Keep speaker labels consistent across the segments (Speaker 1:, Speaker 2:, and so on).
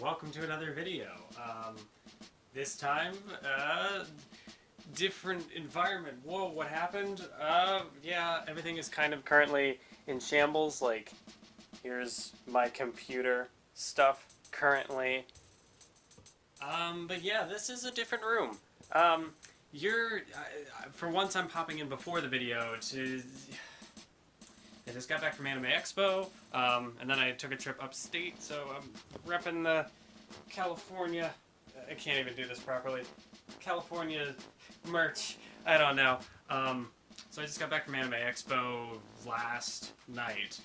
Speaker 1: welcome to another video. This time, different environment. Whoa, what happened? Yeah, everything is kind of currently in shambles. Like, here's my computer stuff currently. But yeah, this is a different room. For once I'm popping in before the video to... I just got back from Anime Expo, and then I took a trip upstate, so I'm repping the California... I can't even do this properly. California merch. I don't know. So I just got back from Anime Expo last night.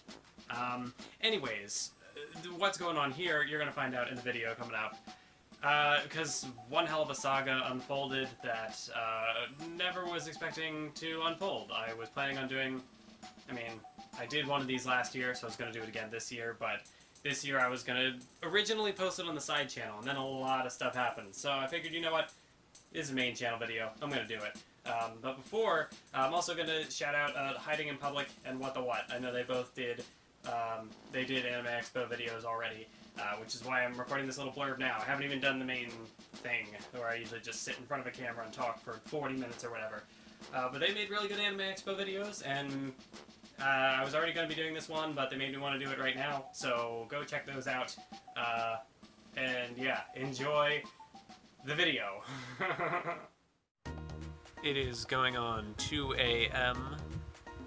Speaker 1: Anyways, what's going on here, you're going to find out in the video coming up. Because one hell of a saga unfolded that never was expecting to unfold. I was planning on doing... I did one of these last year, so I was going to do it again this year, but this year I was going to originally post it on the side channel, and then a lot of stuff happened. So I figured, you know what, this is a main channel video, I'm going to do it. But before, I'm also going to shout out Hiding in Public and What the What. I know they both did, they did Anime Expo videos already, which is why I'm recording this little blurb now. I haven't even done the main thing, where I usually just sit in front of a camera and talk for 40 minutes or whatever. But they made really good Anime Expo videos, and I was already going to be doing this one, but they made me want to do it right now, so go check those out. And yeah, enjoy the video. It is going on 2 a.m.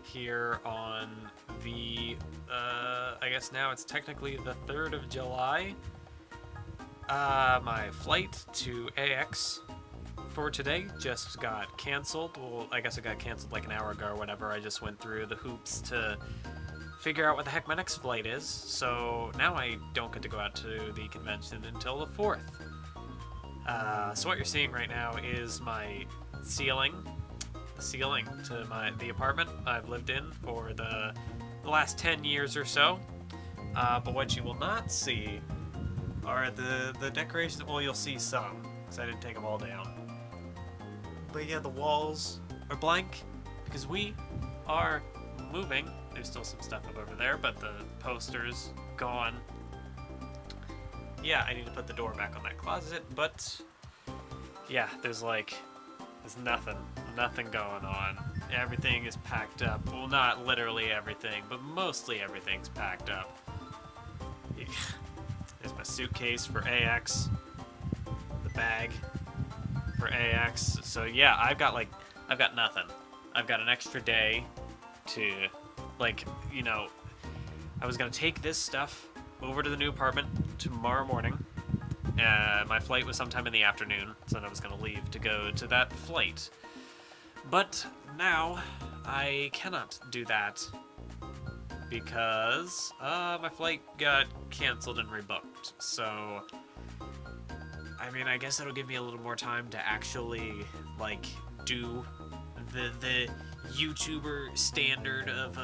Speaker 1: here on the, I guess now it's technically the 3rd of July. My flight to AX for today just got canceled. Well, I guess it got canceled like an hour ago or whatever. I just went through the hoops to figure out what the heck my next flight is. So now I don't get to go out to the convention until the 4th. So what you're seeing right now is my ceiling. The ceiling to the apartment I've lived in for the last 10 years or so. But what you will not see are the decorations. Well, you'll see some, because I didn't take them all down. But yeah, the walls are blank because we are moving. There's still some stuff up over there, but the poster's gone. Yeah, I need to put the door back on that closet, but yeah, there's nothing going on. Everything is packed up. Well, not literally everything, but mostly everything's packed up. There's my suitcase for AX, the bag for AX. So yeah, I've got nothing. I've got an extra day to, I was gonna take this stuff over to the new apartment tomorrow morning. My flight was sometime in the afternoon, so then I was gonna leave to go to that flight. But now I cannot do that because my flight got canceled and rebooked. So I guess it'll give me a little more time to actually, do the YouTuber standard of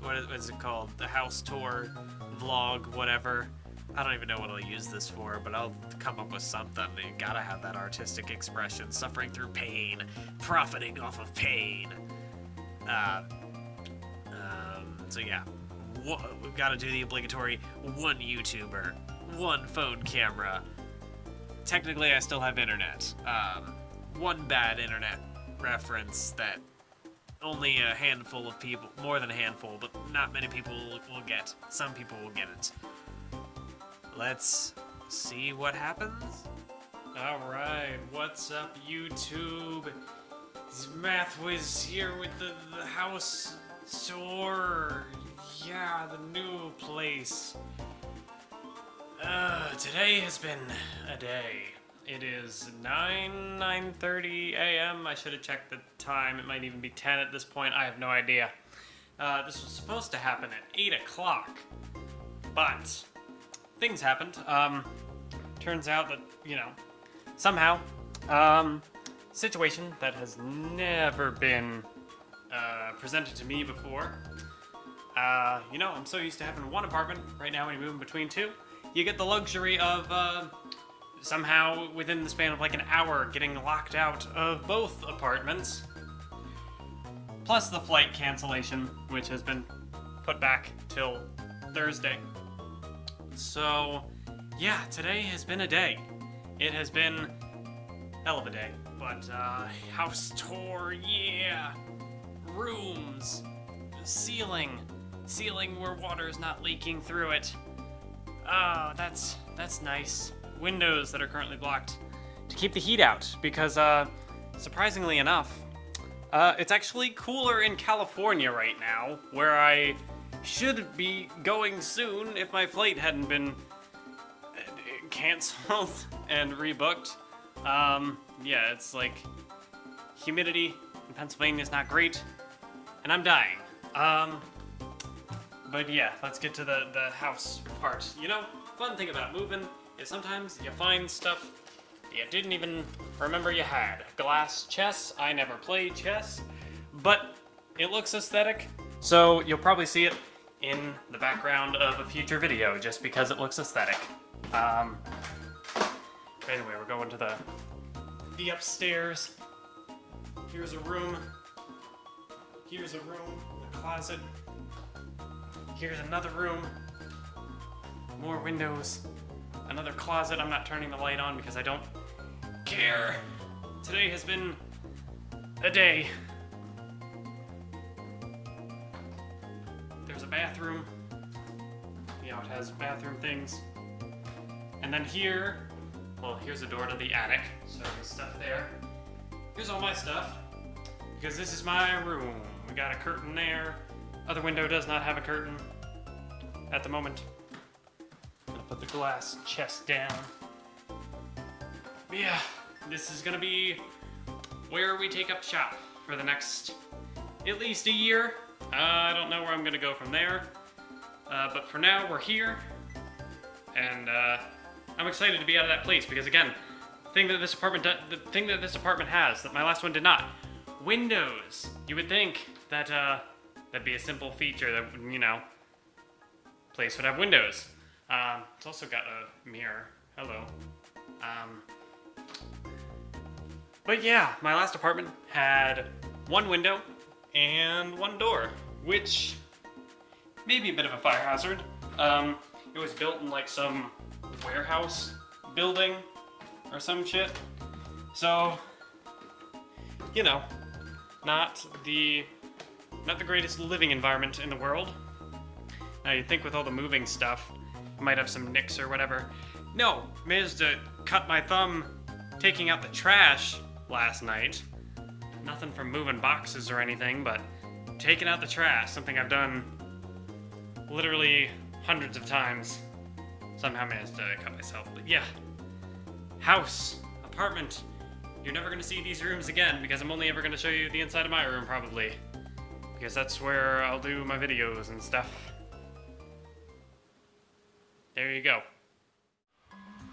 Speaker 1: what is it called? The house tour, vlog, whatever. I don't even know what I'll use this for, but I'll come up with something. You gotta have that artistic expression, suffering through pain, profiting off of pain. So yeah, we've got to do the obligatory one YouTuber, one phone camera. Technically, I still have internet. One bad internet reference that only a handful of people, more than a handful, but not many people will get. Some people will get it. Let's see what happens. Alright, what's up, YouTube? It's Mathwiz here with the house tour. Yeah, the new place. Today has been a day. It is 9:30 a.m. I should have checked the time. It might even be 10 at this point. I have no idea. This was supposed to happen at 8 o'clock. But things happened. Turns out that, somehow, situation that has never been presented to me before. I'm so used to having one apartment. Right now, when you're moving between two, you get the luxury of somehow within the span of an hour getting locked out of both apartments. Plus the flight cancellation, which has been put back till Thursday. So, yeah, today has been a day. It has been hell of a day. But, house tour, yeah. Rooms. Ceiling where water is not leaking through it. Ah, that's nice. Windows that are currently blocked to keep the heat out because, surprisingly enough, it's actually cooler in California right now, where I should be going soon if my flight hadn't been canceled and rebooked. Yeah, it's like humidity in Pennsylvania is not great, and I'm dying. But yeah, let's get to the house part. You know, fun thing about moving is sometimes you find stuff you didn't even remember you had. Glass chess, I never played chess, but it looks aesthetic, so you'll probably see it in the background of a future video just because it looks aesthetic. Anyway, we're going to the upstairs. Here's a room. Here's a room, a closet. Here's another room. More windows. Another closet. I'm not turning the light on because I don't care. Today has been a day. There's a bathroom. You know, it has bathroom things. And then here, well, here's a door to the attic. So there's stuff there. Here's all my stuff. Because this is my room. We got a curtain there. Other window does not have a curtain at the moment. I'm gonna put the glass chest down. But yeah, this is gonna be where we take up shop for the next at least a year. I don't know where I'm gonna go from there. But for now, we're here. And I'm excited to be out of that place because again, the thing that this apartment has that my last one did not. Windows. You would think that that'd be a simple feature that, you know, place would have windows. It's also got a mirror. Hello. But yeah, my last apartment had one window and one door, which may be a bit of a fire hazard. It was built in like some warehouse building or some shit. So, you know, not the greatest living environment in the world. Now you'd think with all the moving stuff, I might have some nicks or whatever. No, managed to cut my thumb taking out the trash last night. Nothing from moving boxes or anything, but taking out the trash, something I've done literally hundreds of times. Somehow managed to cut myself, but yeah. House, apartment. You're never gonna see these rooms again because I'm only ever gonna show you the inside of my room probably. Because that's where I'll do my videos and stuff. There you go.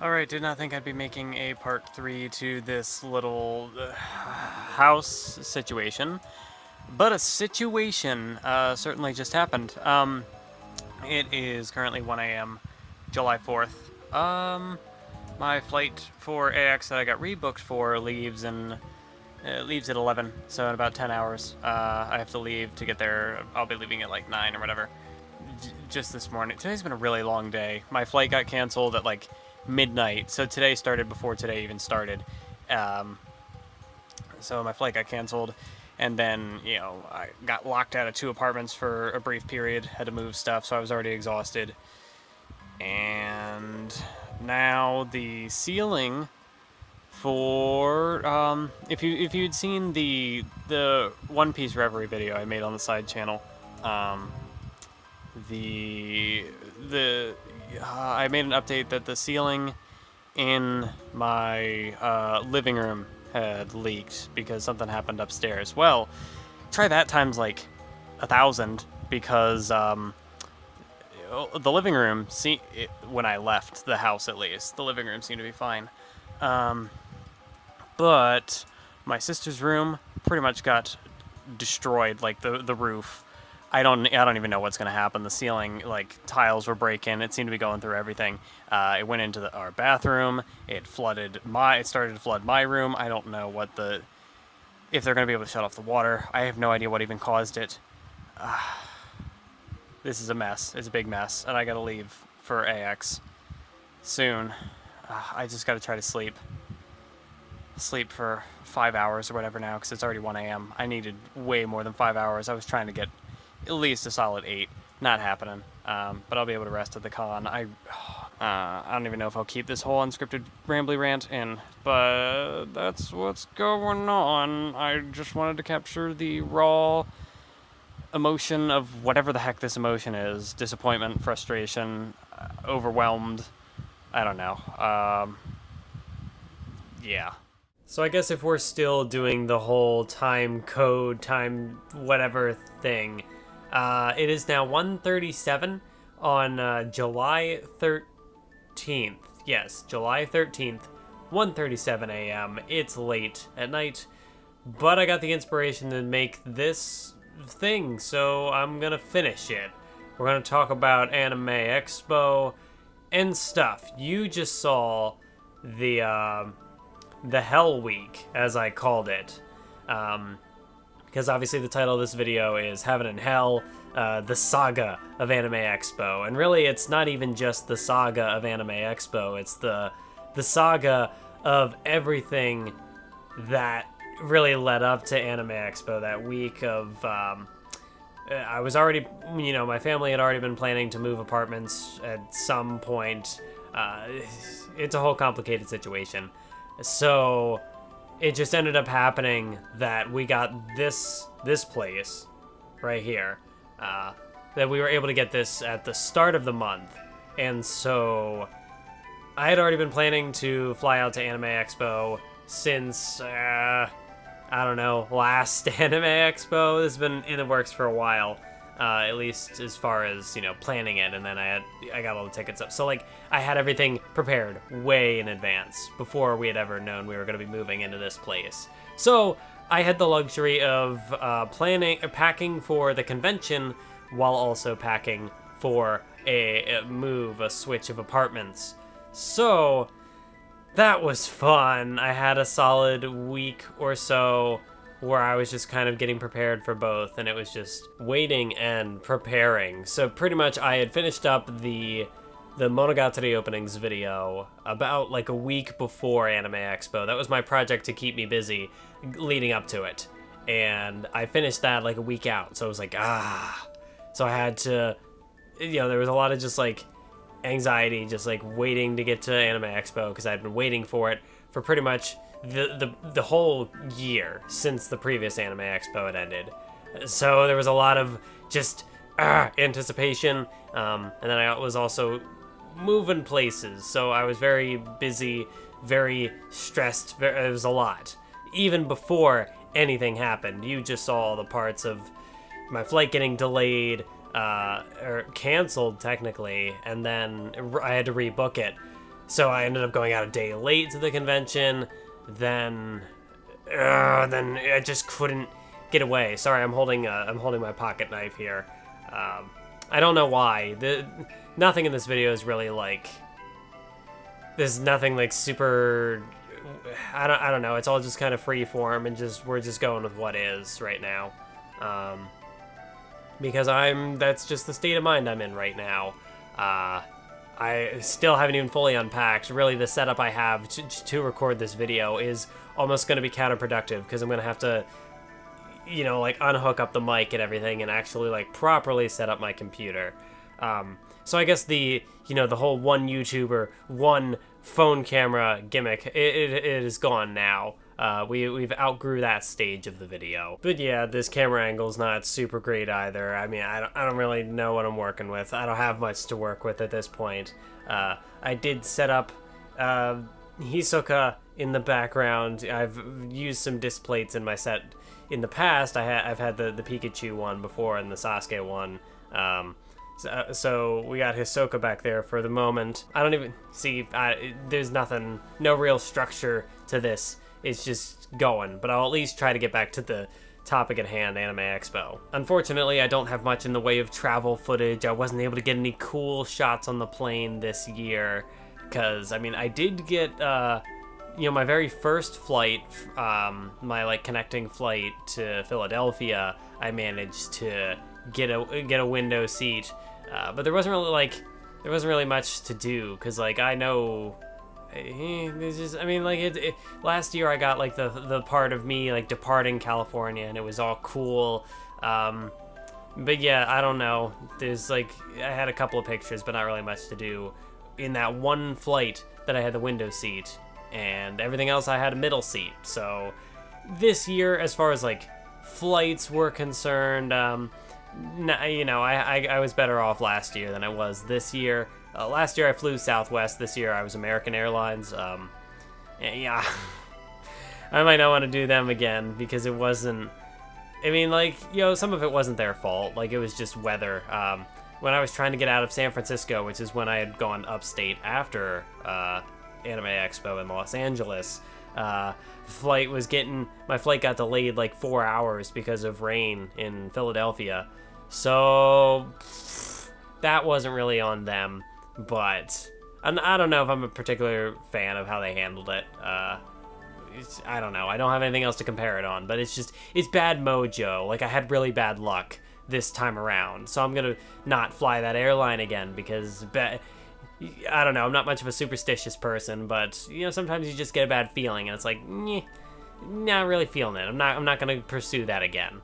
Speaker 1: Alright, did not think I'd be making a part 3 to this little house situation. But a situation certainly just happened. It is currently 1 a.m. July 4th. My flight for AX that I got rebooked for leaves at 11, so in about 10 hours. I have to leave to get there. I'll be leaving at like 9 or whatever. Just this morning. Today's been a really long day. My flight got canceled at like midnight, so today started before today even started. So my flight got canceled, and then, you know, I got locked out of 2 apartments for a brief period, had to move stuff, so I was already exhausted. And now the ceiling for if you'd seen the One Piece Reverie video I made on the side channel, I made an update that the ceiling in my living room had leaked because something happened upstairs. Well, try that times like 1,000 because the living room, when I left the house at least, the living room seemed to be fine. But my sister's room pretty much got destroyed, like the roof. I don't even know what's gonna happen. The ceiling, like tiles were breaking. It seemed to be going through everything. It went into our bathroom. It started to flood my room. I don't know if they're gonna be able to shut off the water. I have no idea what even caused it. This is a mess. It's a big mess, and I gotta leave for AX soon. I just gotta try to sleep for 5 hours or whatever now, because it's already 1 a.m. I needed way more than 5 hours. I was trying to get at least a solid 8. Not happening. But I'll be able to rest at the con. I don't even know if I'll keep this whole unscripted rambly rant in, but that's what's going on. I just wanted to capture the raw emotion of whatever the heck this emotion is. Disappointment, frustration, overwhelmed. I don't know. Yeah. So I guess if we're still doing the whole time code, time whatever thing, it is now 1:37 on July 13th. Yes, July 13th, 1:37 a.m. It's late at night, but I got the inspiration to make this thing, so I'm gonna finish it. We're gonna talk about Anime Expo and stuff. You just saw the Hell Week, as I called it, because obviously the title of this video is Heaven and Hell, the Saga of Anime Expo, and really it's not even just the Saga of Anime Expo, it's the saga of everything that really led up to Anime Expo that week of, I was already, my family had already been planning to move apartments at some point. It's a whole complicated situation. So it just ended up happening that we got this place right here, that we were able to get this at the start of the month. And so I had already been planning to fly out to Anime Expo since, I don't know, last Anime Expo. This has been in the works for a while, at least as far as, planning it, and then I got all the tickets up. So, like, I had everything prepared way in advance before we had ever known we were going to be moving into this place. So, I had the luxury of packing for the convention while also packing for a switch of apartments. So that was fun. I had a solid week or so where I was just kind of getting prepared for both, and it was just waiting and preparing. So pretty much I had finished up the Monogatari openings video about like a week before Anime Expo. That was my project to keep me busy leading up to it. And I finished that like a week out. So I was like, So I had to, there was a lot of just like anxiety, just like waiting to get to Anime Expo, because I'd been waiting for it for pretty much the whole year since the previous Anime Expo had ended. So there was a lot of just anticipation, and then I was also moving places, so I was very busy, very stressed. It was a lot. Even before anything happened, you just saw all the parts of my flight getting delayed, or canceled technically, and then I had to rebook it. So I ended up going out a day late to the convention. Then I just couldn't get away. Sorry, I'm holding my pocket knife here. I don't know why. Nothing in this video is really like. There's nothing like super. I don't know. It's all just kind of free form, and we're just going with what is right now. Because that's just the state of mind I'm in right now. I still haven't even fully unpacked. Really, the setup I have to record this video is almost going to be counterproductive, because I'm going to have to, like unhook up the mic and everything and actually like properly set up my computer. So I guess the whole one YouTuber, one phone camera gimmick, it is gone now. We've outgrew that stage of the video. But yeah, this camera angle's not super great either. I mean, I don't really know what I'm working with. I don't have much to work with at this point. I did set up Hisoka in the background. I've used some disc plates in my set in the past. I've had the Pikachu one before and the Sasuke one. So we got Hisoka back there for the moment. I don't even see, there's nothing, no real structure to this. It's just going, but I'll at least try to get back to the topic at hand, Anime Expo. Unfortunately, I don't have much in the way of travel footage. I wasn't able to get any cool shots on the plane this year, because, I mean, I did get, my very first flight, my, like, connecting flight to Philadelphia, I managed to get a window seat, but there wasn't really, like, there wasn't really much to do, because, like, I know, it's just, I mean, like, last year I got, like, the part of me, like, departing California, and it was all cool, but yeah, I don't know, there's, like, I had a couple of pictures, but not really much to do in that one flight that I had the window seat, and everything else I had a middle seat, so this year, as far as, like, flights were concerned, you know, I was better off last year than I was this year. Last year I flew Southwest. This year I was American Airlines. Yeah, I might not want to do them again because it wasn't. I mean, like, you know, some of it wasn't their fault. Like, it was just weather. When I was trying to get out of San Francisco, which is when I had gone upstate after Anime Expo in Los Angeles, my flight got delayed like 4 hours because of rain in Philadelphia. So that wasn't really on them, but I don't know if I'm a particular fan of how they handled it. I don't know. I don't have anything else to compare it on, but it's bad mojo. Like, I had really bad luck this time around, so I'm gonna not fly that airline again because I don't know. I'm not much of a superstitious person, but you know, sometimes you just get a bad feeling, and it's like, not really feeling it. I'm not gonna pursue that again.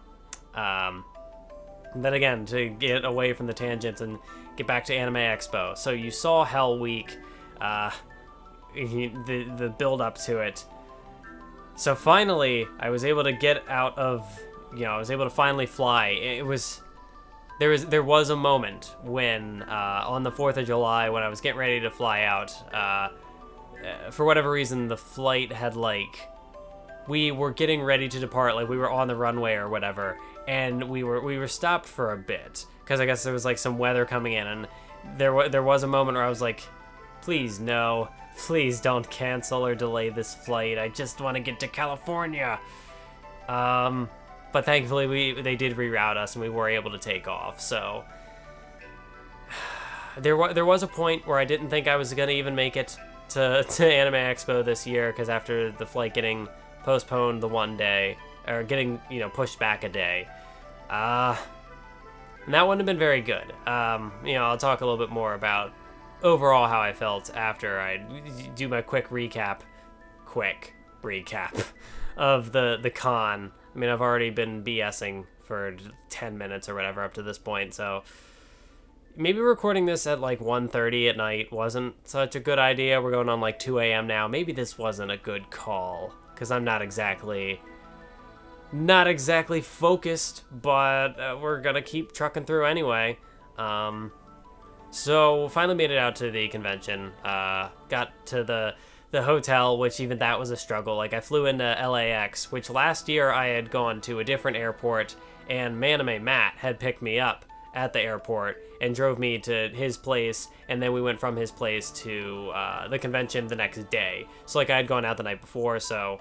Speaker 1: Then again, to get away from the tangents and get back to Anime Expo. So you saw Hell Week, the build up to it. So finally, I was able to get out of, you know, I was able to finally fly. There was a moment when, on the 4th of July, when I was getting ready to fly out, for whatever reason, the flight had, like, we were getting ready to depart, like, we were on the runway or whatever, and we were stopped for a bit, because I guess there was, like, some weather coming in, and there was a moment where I was like, please, no, please don't cancel or delay this flight, I just want to get to California. But thankfully, they did reroute us, and we were able to take off. So there was a point where I didn't think I was gonna even make it to Anime Expo this year, because after the flight getting postponed the one day, or getting, you know, pushed back a day, and that wouldn't have been very good. You know, I'll talk a little bit more about overall how I felt after I do my quick recap of the con. I mean, I've already been BSing for 10 minutes or whatever up to this point, so maybe recording this at like 1:30 at night wasn't such a good idea. We're going on like 2 a.m. now. Maybe this wasn't a good call, because I'm not exactly focused, but we're gonna keep trucking through anyway. So finally made it out to the convention, got to the hotel, which even that was a struggle. Like, I flew into LAX, which last year I had gone to a different airport, and Manime Matt had picked me up at the airport and drove me to his place, and then we went from his place to the convention the next day. So, like, I had gone out the night before, so,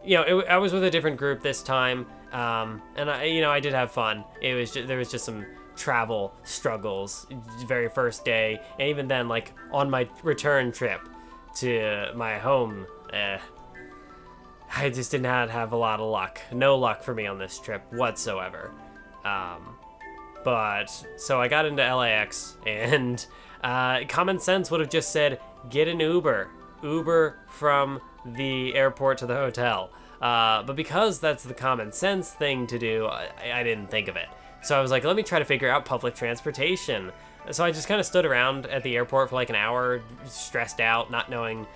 Speaker 1: you know, I was with a different group this time, and I did have fun. There was just some travel struggles very first day, and even then, like, on my return trip to my home, I just did not have a lot of luck. No luck for me on this trip whatsoever. But so I got into LAX, and common sense would have just said, get an Uber from the airport to the hotel. But because that's the common sense thing to do, I didn't think of it. So I was like, let me try to figure out public transportation. So I just kind of stood around at the airport for like an hour, stressed out, not knowing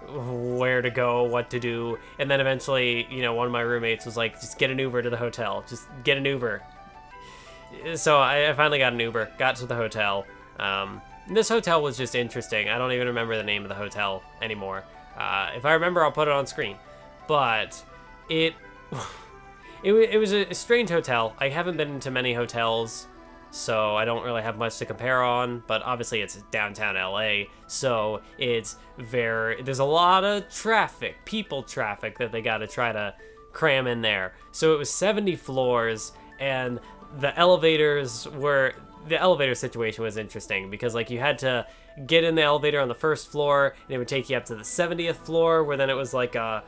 Speaker 1: where to go, what to do. And then eventually, you know, one of my roommates was like, just get an Uber to the hotel. Just get an Uber. So I finally got an Uber, got to the hotel. This hotel was just interesting. I don't even remember the name of the hotel anymore. If I remember, I'll put it on screen. But it was a strange hotel. I haven't been to many hotels, so I don't really have much to compare on, but obviously it's downtown LA, so there's a lot of traffic, people traffic, that they gotta try to cram in there. So it was 70 floors, and the elevator situation was interesting, because like you had to get in the elevator on the first floor, and it would take you up to the 70th floor, where then it was like a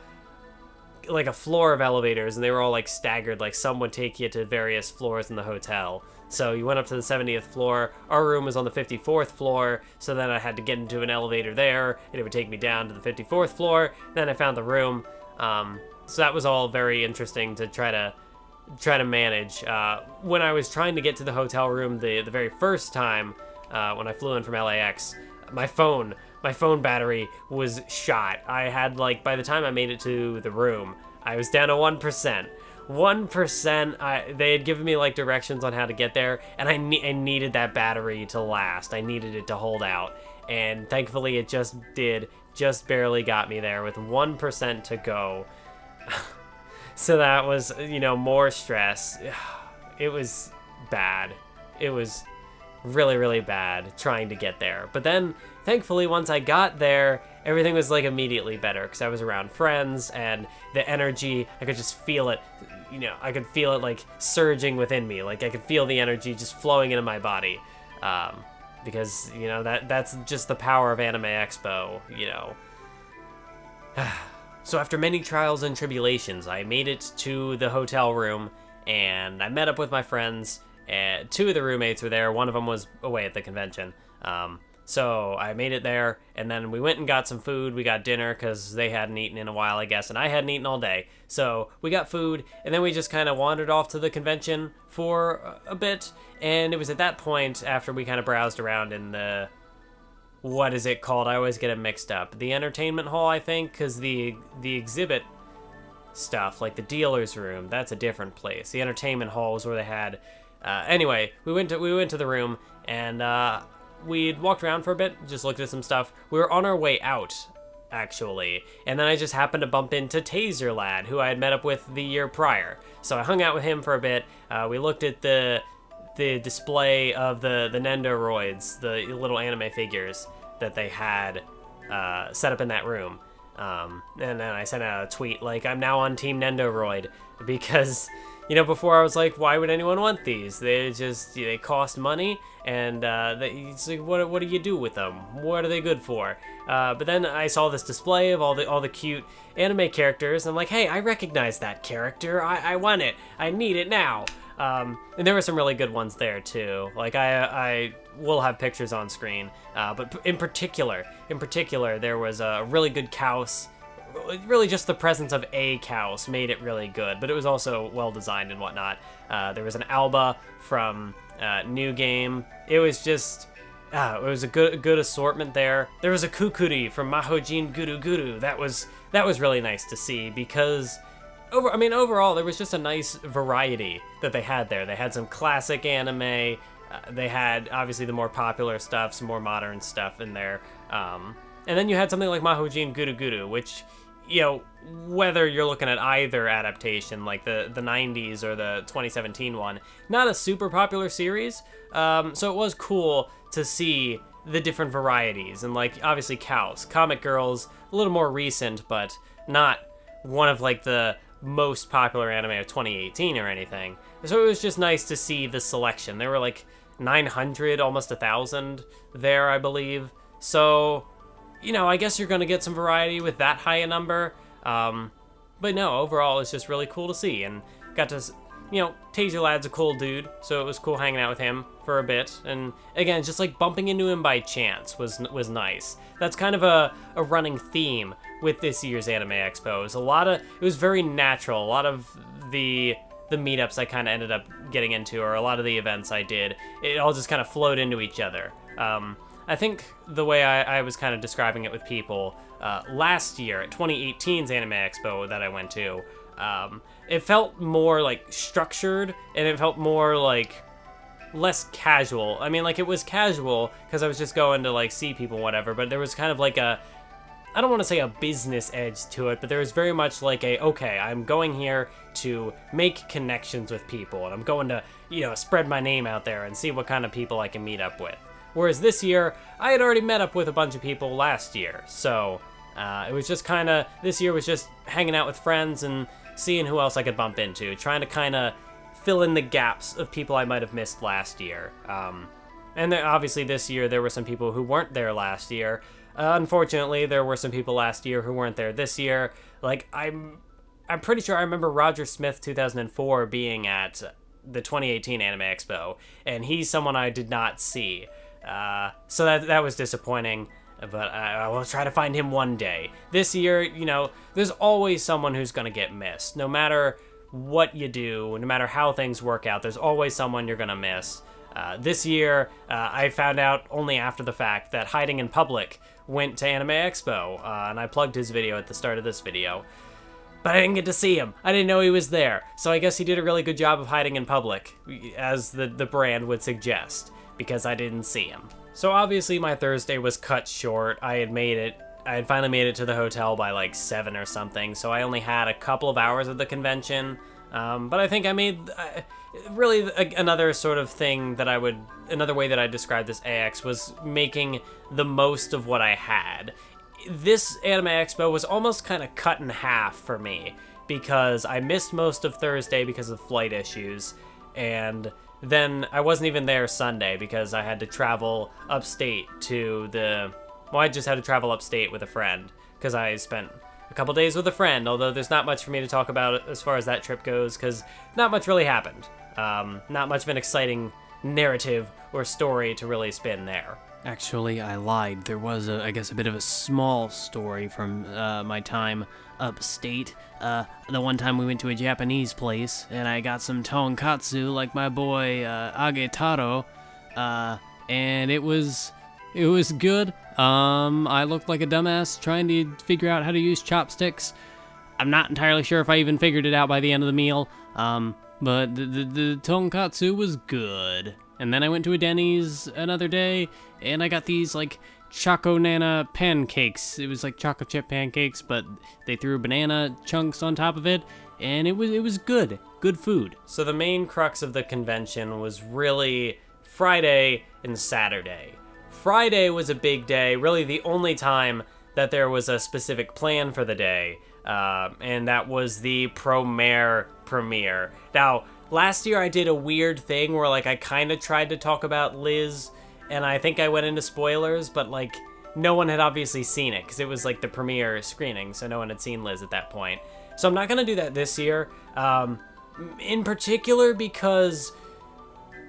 Speaker 1: floor of elevators, and they were all like staggered, like some would take you to various floors in the hotel.
Speaker 2: So you went up to the 70th floor. Our room was on the 54th floor, so then I had to get into an elevator there, and it would take me down to the 54th floor. Then I found the room. So that was all very interesting to try to manage. When I was trying to get to the hotel room the very first time, when I flew in from LAX, my phone battery was shot. I had, like, by the time I made it to the room, I was down to 1%. 1%. They had given me, like, directions on how to get there, and I needed that battery to last. I needed it to hold out, and thankfully it just barely got me there with 1% to go. So that was, more stress. It was bad. It was really, really bad trying to get there. But then, thankfully, once I got there, everything was, like, immediately better because I was around friends, and the energy, I could just feel it. I could feel it, like, surging within me. Like, I could feel the energy just flowing into my body. Because, that's just the power of Anime Expo, So after many trials and tribulations, I made it to the hotel room, and I met up with my friends. And 2 of the roommates were there. One of them was away at the convention. So I made it there, and then we went and got some food. We got dinner because they hadn't eaten in a while, I guess, and I hadn't eaten all day. So we got food, and then we just kind of wandered off to the convention for a bit. And it was at that point, after we kind of browsed around in the... What is it called? I always get it mixed up. The entertainment hall, I think, because the exhibit stuff, like the dealer's room, that's a different place. The entertainment hall was where they had... Anyway, we went to the room, and we'd walked around for a bit, just looked at some stuff. We were on our way out, actually, and then I just happened to bump into Taser Lad, who I had met up with the year prior. So I hung out with him for a bit. We looked at the display of the Nendoroids, the little anime figures that they had set up in that room. And then I sent out a tweet like, I'm now on Team Nendoroid, because... before I was like, why would anyone want these? They cost money, and it's like, what do you do with them? What are they good for? But then I saw this display of all the cute anime characters, and I'm like, hey, I recognize that character. I want it. I need it now. And there were some really good ones there too. Like I will have pictures on screen. But in particular, there was a really good Kaus. Really just the presence of a Kaus made it really good, but it was also well designed and whatnot. There was an Alba from New Game. It was just it was a good assortment there. There was a Kukuri from Mahojin Guru Guru. That was really nice to see, because overall there was just a nice variety that they had there. They had some classic anime. They had obviously the more popular stuff, some more modern stuff in there. And then you had something like Mahojin Guru Guru, which, whether you're looking at either adaptation, like the 90s or the 2017 one, not a super popular series. So it was cool to see the different varieties. And, like, obviously Kaus, Comic Girls, a little more recent, but not one of, like, the most popular anime of 2018 or anything. So it was just nice to see the selection. There were, like, 900, almost 1,000 there, I believe. So... I guess you're going to get some variety with that high a number. But no, overall, it's just really cool to see. And got to, Taser Lad's a cool dude, so it was cool hanging out with him for a bit. And again, just like bumping into him by chance was nice. That's kind of a running theme with this year's Anime Expo. It was very natural. A lot of the meetups I kind of ended up getting into, or a lot of the events I did, it all just kind of flowed into each other. I think the way I was kind of describing it with people, last year at 2018's Anime Expo that I went to, it felt more like structured, and it felt more like less casual. I mean, like, it was casual because I was just going to, like, see people, whatever, but there was kind of like I don't want to say a business edge to it, but there was very much like okay, I'm going here to make connections with people, and I'm going to, spread my name out there and see what kind of people I can meet up with. Whereas this year, I had already met up with a bunch of people last year, so it was just kind of, this year was just hanging out with friends and seeing who else I could bump into, trying to kind of fill in the gaps of people I might have missed last year. And then obviously this year, there were some people who weren't there last year. Unfortunately, there were some people last year who weren't there this year. Like, I'm pretty sure I remember Roger Smith 2004 being at the 2018 Anime Expo, and he's someone I did not see. So that was disappointing, but I will try to find him one day. This year, you know, there's always someone who's going to get missed. No matter what you do, no matter how things work out, there's always someone you're going to miss. This year, I found out only after the fact that Hiding in Public went to Anime Expo, and I plugged his video at the start of this video. But I didn't get to see him. I didn't know he was there. So I guess he did a really good job of hiding in public, as the brand would suggest, because I didn't see him. So obviously my Thursday was cut short. I had finally made it to the hotel by like 7 or something, so I only had a couple of hours of the convention. But I think I made really another sort of thing that another way that I described this AX was making the most of what I had. This Anime Expo was almost kind of cut in half for me, because I missed most of Thursday because of flight issues, and then I wasn't even there Sunday because I had to travel upstate I just had to travel upstate with a friend, because I spent a couple days with a friend, although there's not much for me to talk about as far as that trip goes, because not much really happened. Not much of an exciting narrative or story to really spin there.
Speaker 3: Actually, I lied. There was, I guess, a bit of a small story from my time upstate. The one time we went to a Japanese place, and I got some tonkatsu like my boy Agetaro, and it was good. I looked like a dumbass trying to figure out how to use chopsticks. I'm not entirely sure if I even figured it out by the end of the meal, but the tonkatsu was good. And then I went to a Denny's another day, and I got these, like, Choco Nana pancakes. It was like chocolate chip pancakes, but they threw banana chunks on top of it, and it was good. Good food.
Speaker 2: So the main crux of the convention was really Friday and Saturday. Friday was a big day, really the only time that there was a specific plan for the day, and that was the Promare premiere. Now, last year I did a weird thing where, like, I kind of tried to talk about Liz, and I think I went into spoilers, but, like, no one had obviously seen it, because it was, like, the premiere screening, so no one had seen Liz at that point. So I'm not going to do that this year, in particular because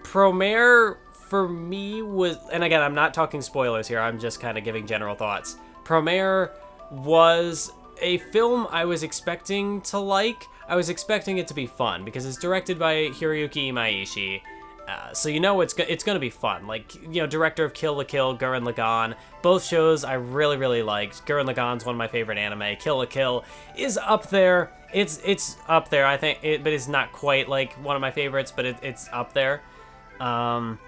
Speaker 2: Promare, for me, was, and again, I'm not talking spoilers here, I'm just kind of giving general thoughts. Promare was a film I was expecting to like. I was expecting it to be fun, because it's directed by Hiroyuki Imaishi, so you know it's gonna be fun. Like, you know, director of Kill la Kill, Gurren Lagann, both shows I really, really liked. Gurren Lagann's one of my favorite anime. Kill la Kill is up there. It's up there, I think, but it's not quite like one of my favorites, but it's up there. Promare,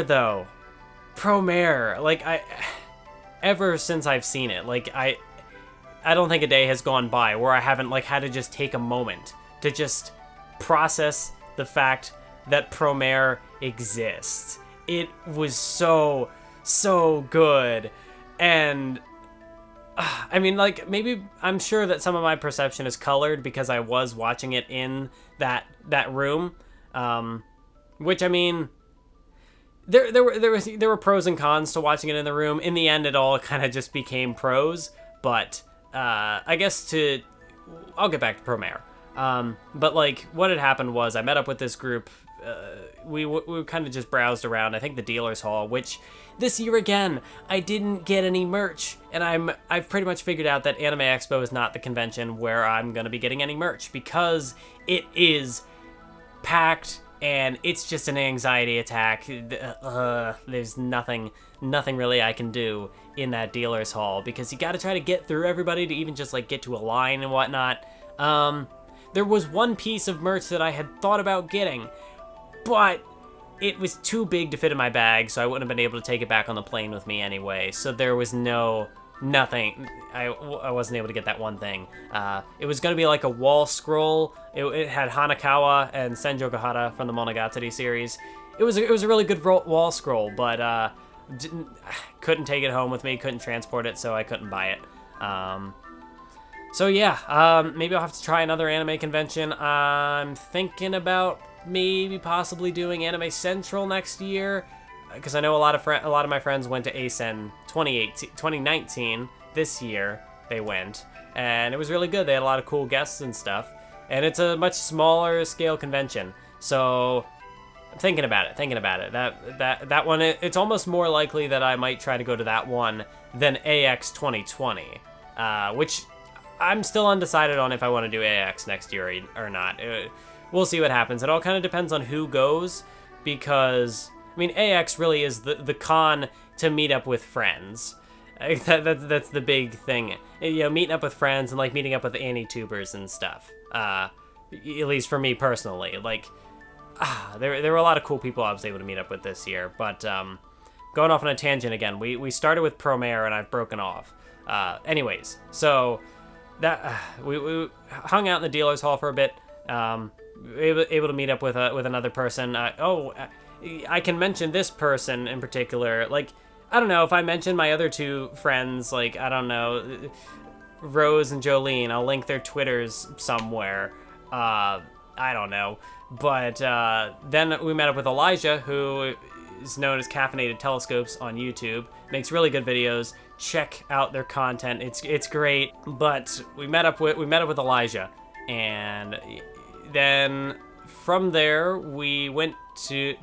Speaker 2: though. Promare, like, ever since I've seen it, like, I don't think a day has gone by where I haven't, like, had to just take a moment to just process the fact that Promare exists. It was so good. And I mean, like, maybe I'm sure that some of my perception is colored because I was watching it in that room, which, I mean, there were pros and cons to watching it in the room. In the end, it all kind of just became pros, but I guess I'll get back to Promare. But, like, what had happened was I met up with this group. We kind of just browsed around, I think, the dealer's hall, which this year again, I didn't get any merch. And I've pretty much figured out that Anime Expo is not the convention where I'm going to be getting any merch, because it is packed and it's just an anxiety attack. There's nothing really I can do in that dealer's hall, because you got to try to get through everybody to even just, like, get to a line and whatnot. There was one piece of merch that I had thought about getting, but it was too big to fit in my bag, so I wouldn't have been able to take it back on the plane with me anyway. So there was nothing. I wasn't able to get that one thing. It was going to be like a wall scroll. It had Hanakawa and Senjo Gahara from the Monogatari series. It was a really good wall scroll, but couldn't take it home with me, couldn't transport it, so I couldn't buy it. So yeah, maybe I'll have to try another anime convention. I'm thinking about maybe possibly doing Anime Central next year, because I know a lot of my friends went to ASEN 2019. This year they went, and it was really good. They had a lot of cool guests and stuff, and it's a much smaller scale convention. So I'm thinking about it. That one, it's almost more likely that I might try to go to that one than AX 2020, which I'm still undecided on if I want to do AX next year or not. We'll see what happens. It all kind of depends on who goes, because I mean, AX really is the con to meet up with friends. That's the big thing. You know, meeting up with friends and like meeting up with Annie-tubers and stuff. At least for me personally, like there were a lot of cool people I was able to meet up with this year. But going off on a tangent again, we started with Promare and I've broken off. Anyways, so that we hung out in the dealer's hall for a bit. Able to meet up with another person. I can mention this person in particular. Like, I don't know if I mention my other two friends. Like, I don't know, Rose and Jolene. I'll link their Twitters somewhere. I don't know. But then we met up with Elijah, who is known as Caffeinated Telescopes on YouTube. Makes really good videos. Check out their content. It's great. But we met up with Elijah, and then from there we went to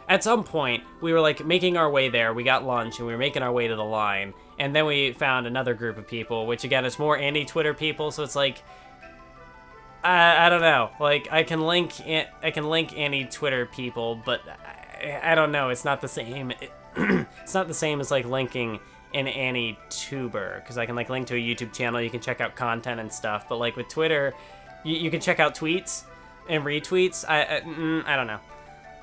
Speaker 2: at some point we were like making our way there. We got lunch and we were making our way to the line, and then we found another group of people, which again is more anti-Twitter people. So it's like I don't know. Like I can link anti-Twitter people, but I don't know. It's not the same. It's not the same as like linking an anti-tuber, because I can like link to a YouTube channel. You can check out content and stuff, but like with Twitter, you can check out tweets and retweets. I don't know.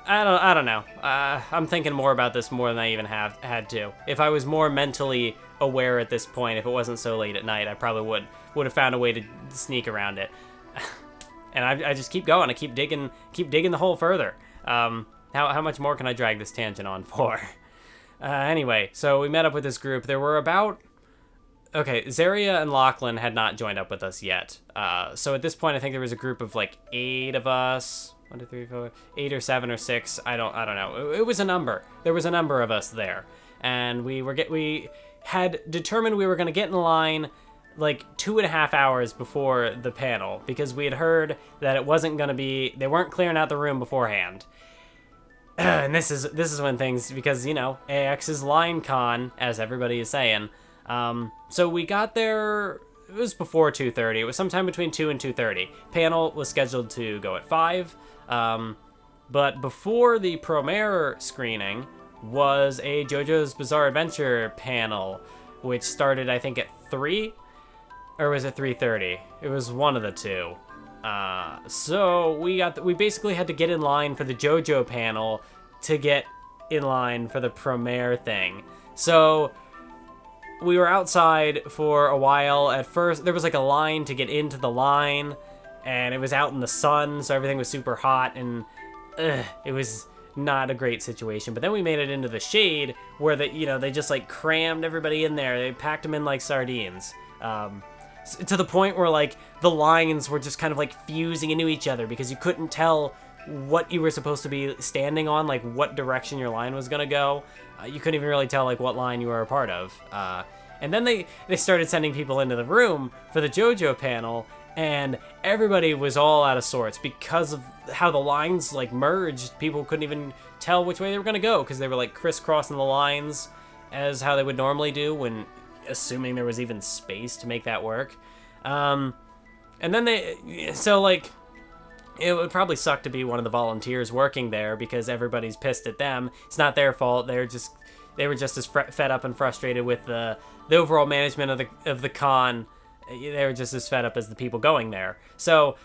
Speaker 2: I don't know. I'm thinking more about this more than I even had to. If I was more mentally aware at this point, if it wasn't so late at night, I probably would have found a way to sneak around it. And I just keep going. I keep digging the hole further. How much more can I drag this tangent on for? Anyway, so we met up with this group. There were about... Okay, Zaria and Lachlan had not joined up with us yet. So at this point, I think there was a group of like 8 of us. 1, 2, 3, 4, 8 or 7 or 6. I don't know. It was a number. There was a number of us there, and we had determined we were going to get in line like 2.5 hours before the panel, because we had heard that it wasn't going to be. They weren't clearing out the room beforehand. And this is when things, because you know AX is line con, as everybody is saying. So we got there. It was before 2:30. It was sometime between 2 and 2:30. Panel was scheduled to go at 5. But before the Promare screening was a JoJo's Bizarre Adventure panel, which started, I think, at 3, or was it 3:30? It was one of the two. So we basically had to get in line for the JoJo panel to get in line for the Promare thing. So we were outside for a while. At first, there was like a line to get into the line, and it was out in the sun, so everything was super hot, and it was not a great situation. But then we made it into the shade, where they just like crammed everybody in there. They packed them in like sardines, to the point where like the lines were just kind of like fusing into each other, because you couldn't tell what you were supposed to be standing on, like what direction your line was gonna go. You couldn't even really tell like what line you were a part of. And then they started sending people into the room for the JoJo panel, and everybody was all out of sorts because of how the lines like merged. People couldn't even tell which way they were gonna go, because they were like crisscrossing the lines as how they would normally do, when assuming there was even space to make that work. And then it would probably suck to be one of the volunteers working there, because everybody's pissed at them. It's not their fault. They were just as fed up and frustrated with the overall management of the con. They were just as fed up as the people going there. So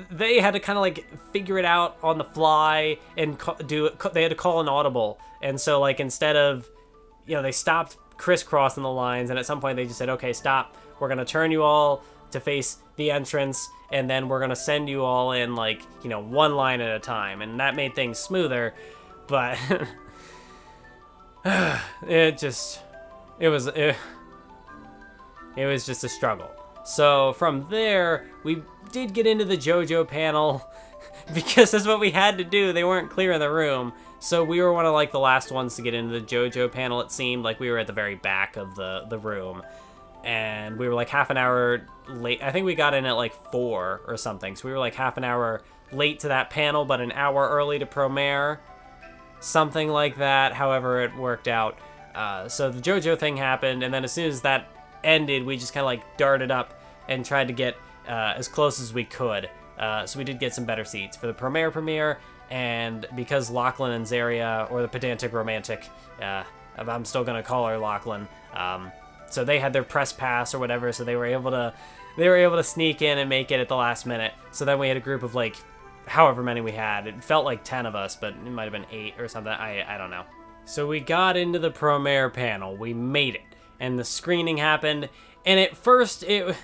Speaker 2: they had to kind of like figure it out on the fly and they had to call an audible. And so like instead of, they stopped crisscrossing the lines, and at some point they just said, okay, stop. We're going to turn you all to face the entrance, and then we're going to send you all in like, one line at a time. And that made things smoother, but it was just a struggle. So from there, we did get into the JoJo panel because that's what we had to do. They weren't clearing the room. So we were one of like the last ones to get into the JoJo panel. It seemed like we were at the very back of the room. and we were like half an hour late. I think we got in at like 4 or something, so we were like half an hour late to that panel, but an hour early to Promare, something like that, however it worked out. So the JoJo thing happened, and then as soon as that ended, we just kind of like darted up and tried to get as close as we could. So we did get some better seats for the Promare premiere, and because Lachlan and Zaria, or the pedantic romantic, I'm still gonna call her Lachlan, so they had their press pass or whatever, so they were able to sneak in and make it at the last minute. So then we had a group of like however many we had. It felt like 10 of us, but it might have been 8 or something. I don't know. So we got into the Promare panel. We made it, and the screening happened. And at first, the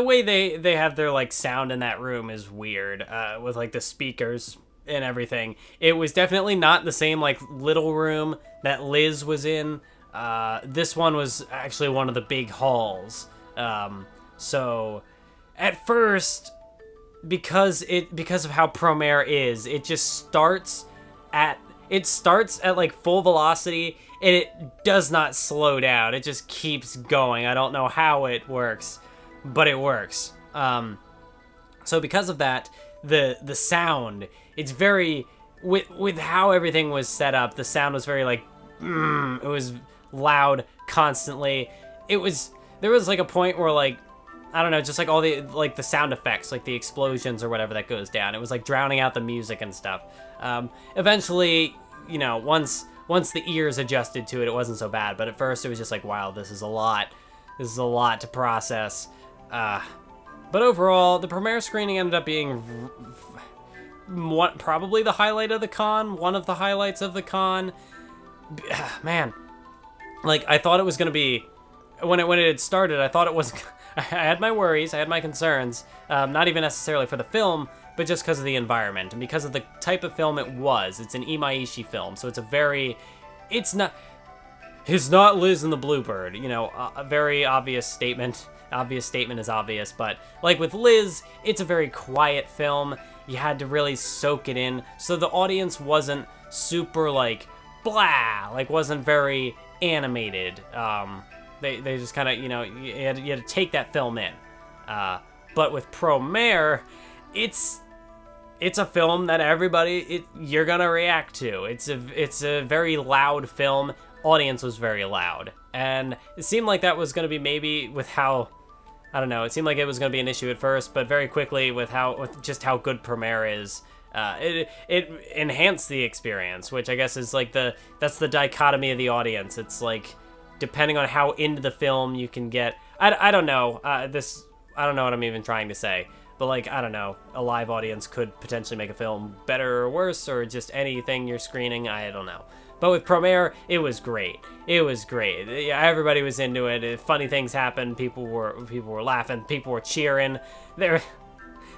Speaker 2: way they have their like sound in that room is weird, with like the speakers and everything. It was definitely not the same like little room that Liz was in. This one was actually one of the big halls. So at first, because of how Promare is, it starts at like full velocity, and it does not slow down. It just keeps going. I don't know how it works, but it works. So because of that, the sound, it's very, with how everything was set up, the sound was very like, it was loud constantly. There was like a point where like, I don't know, just like all the like the sound effects, like the explosions or whatever that goes down, it was like drowning out the music and stuff. Eventually, you know, once the ears adjusted to it, it wasn't so bad. But at first, it was just like, wow, this is a lot to process. But overall, the Promare screening ended up being probably the highlight of the con, one of the highlights of the con. Man, like I thought it was gonna be, when it had started, I thought it was. I had my worries, I had my concerns, not even necessarily for the film, but just because of the environment and because of the type of film it was. It's an Imaishi film, so it's not Liz and the Bluebird, you know, a very obvious statement. Obvious statement is obvious, but like with Liz, it's a very quiet film. You had to really soak it in, so the audience wasn't super like blah, like wasn't very animated. They just kind of, you know, you had to take that film in. But with Promare, it's a film that you're gonna react to. It's a very loud film. Audience was very loud, and it seemed like that was gonna be maybe with how, I don't know. It seemed like it was gonna be an issue at first, but very quickly with just how good Promare is, it enhanced the experience, which I guess is like that's the dichotomy of the audience. It's like, depending on how into the film you can get, I don't know, I don't know what I'm even trying to say, but like, I don't know, a live audience could potentially make a film better or worse, or just anything you're screening, I don't know. But with Promare, it was great. It was great. Yeah, everybody was into it. Funny things happened. People were laughing. People were cheering. There's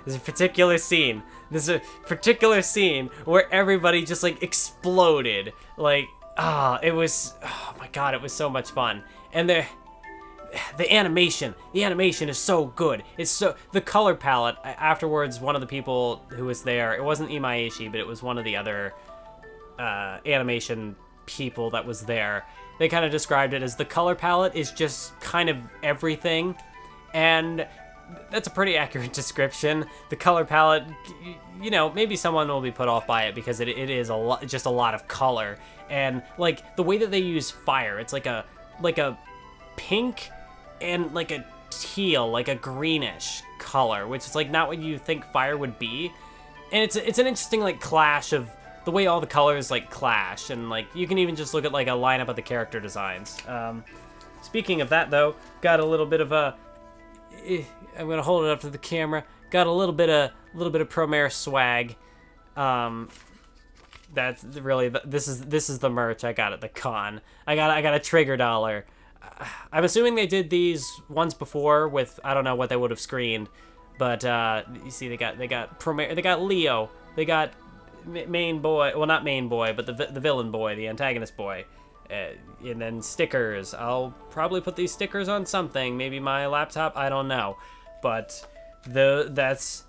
Speaker 2: a particular scene. There's a particular scene where everybody just like exploded. Like, it was, oh my god, it was so much fun. And the animation is so good. It's so, the color palette, afterwards, one of the people who was there, it wasn't Imaishi, but it was one of the other animation people that was there. They kind of described it as the color palette is just kind of everything, and that's a pretty accurate description. The color palette, you know, maybe someone will be put off by it because it is just a lot of color, and like the way that they use fire, it's like a pink and like a teal, like a greenish color, which is like not what you think fire would be, and it's an interesting like clash of the way all the colors like clash, and like you can even just look at like a lineup of the character designs. Speaking of that though, got a little bit of a, I'm gonna hold it up to the camera. Got a little bit of Promare swag. That's really this is the merch I got at the con. I got a trigger dollar. I'm assuming they did these once before with, I don't know what they would have screened, but you see they got Promare, they got Leo, they got main boy, well not main boy, but the villain boy, the antagonist boy. And then stickers. I'll probably put these stickers on something, maybe my laptop, I don't know. But that's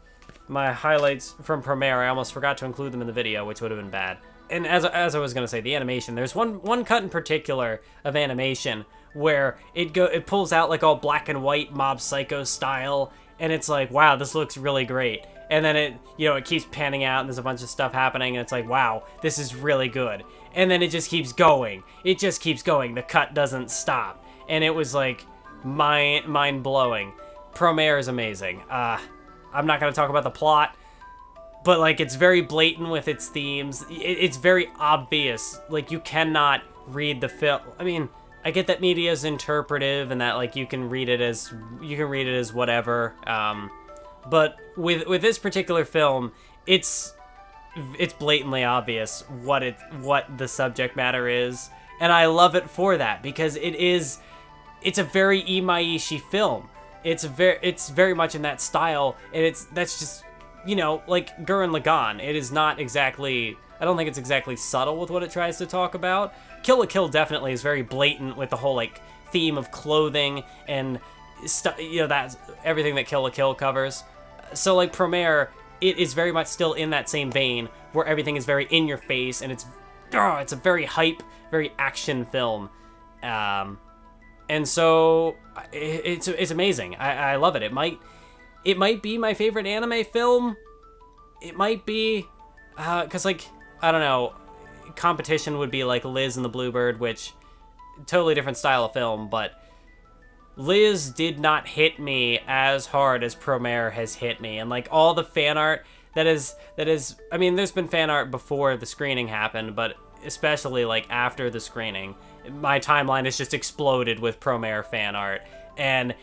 Speaker 2: my highlights from Promare. I almost forgot to include them in the video, which would have been bad. And as I was gonna say, the animation, there's one cut in particular of animation where it pulls out like all black and white Mob Psycho style, and it's like, wow, this looks really great. And then it keeps panning out, and there's a bunch of stuff happening, and it's like, wow, this is really good. And then it just keeps going. It just keeps going. The cut doesn't stop. And it was like mind-blowing. Promare is amazing. I'm not going to talk about the plot, but like it's very blatant with its themes. It's very obvious. Like you cannot read the film. I mean, I get that media is interpretive and that like you can read it as whatever. But with this particular film, it's blatantly obvious what the subject matter is, and I love it for that because it's a very Imaishi film. It's very much in that style, and that's just like Gurren Lagann. It is not exactly. I don't think it's exactly subtle with what it tries to talk about. Kill la Kill definitely is very blatant with the whole like theme of clothing and stuff. That's everything that Kill la Kill covers. So like Promare, it is very much still in that same vein where everything is very in your face and it's a very hype, very action film. And so it's amazing. I love it. It might be my favorite anime film. It might be, cause like, I don't know, competition would be like Liz and the Bluebird, which totally different style of film, but Liz did not hit me as hard as Promare has hit me. And like all the fan art that is, I mean, there's been fan art before the screening happened, but especially like after the screening, my timeline has just exploded with Promare fan art. And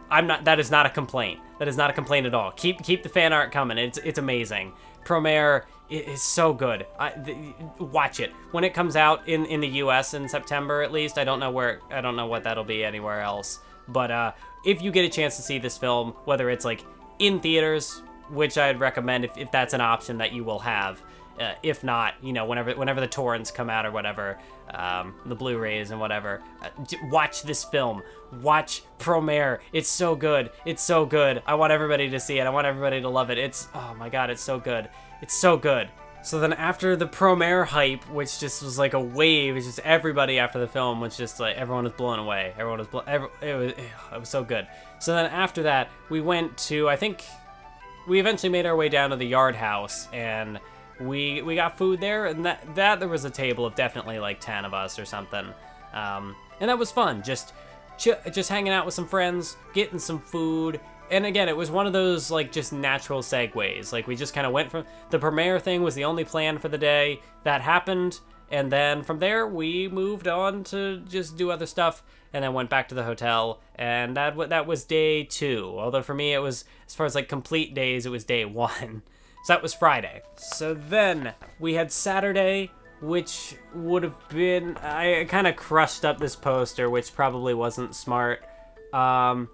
Speaker 2: that is not a complaint. That is not a complaint at all. Keep the fan art coming. It's amazing. Promare is so good. Watch it when it comes out in the US in September at least. I don't know what that'll be anywhere else. But if you get a chance to see this film, whether it's like in theaters, which I'd recommend if that's an option that you will have. If not, whenever the torrents come out or whatever, the Blu-rays and whatever, watch this film. Watch Promare. It's so good. It's so good. I want everybody to see it. I want everybody to love it. Oh my god, it's so good. It's so good. So then after the Promare hype, which just was like a wave, it's just everybody after the film was just like, everyone was blown away. It was so good. So then after that, we went to, I think, we eventually made our way down to the Yard House, and we got food there, and that there was a table of definitely like 10 of us or something, and that was fun. Just hanging out with some friends, getting some food, and again, it was one of those like just natural segues. Like we just kind of went from the Promare thing was the only plan for the day that happened, and then from there we moved on to just do other stuff, and then went back to the hotel, and that was day 2. Although for me it was, as far as like complete days, it was day 1. So that was Friday. So then we had Saturday, which would have been, I kind of crushed up this poster, which probably wasn't smart. But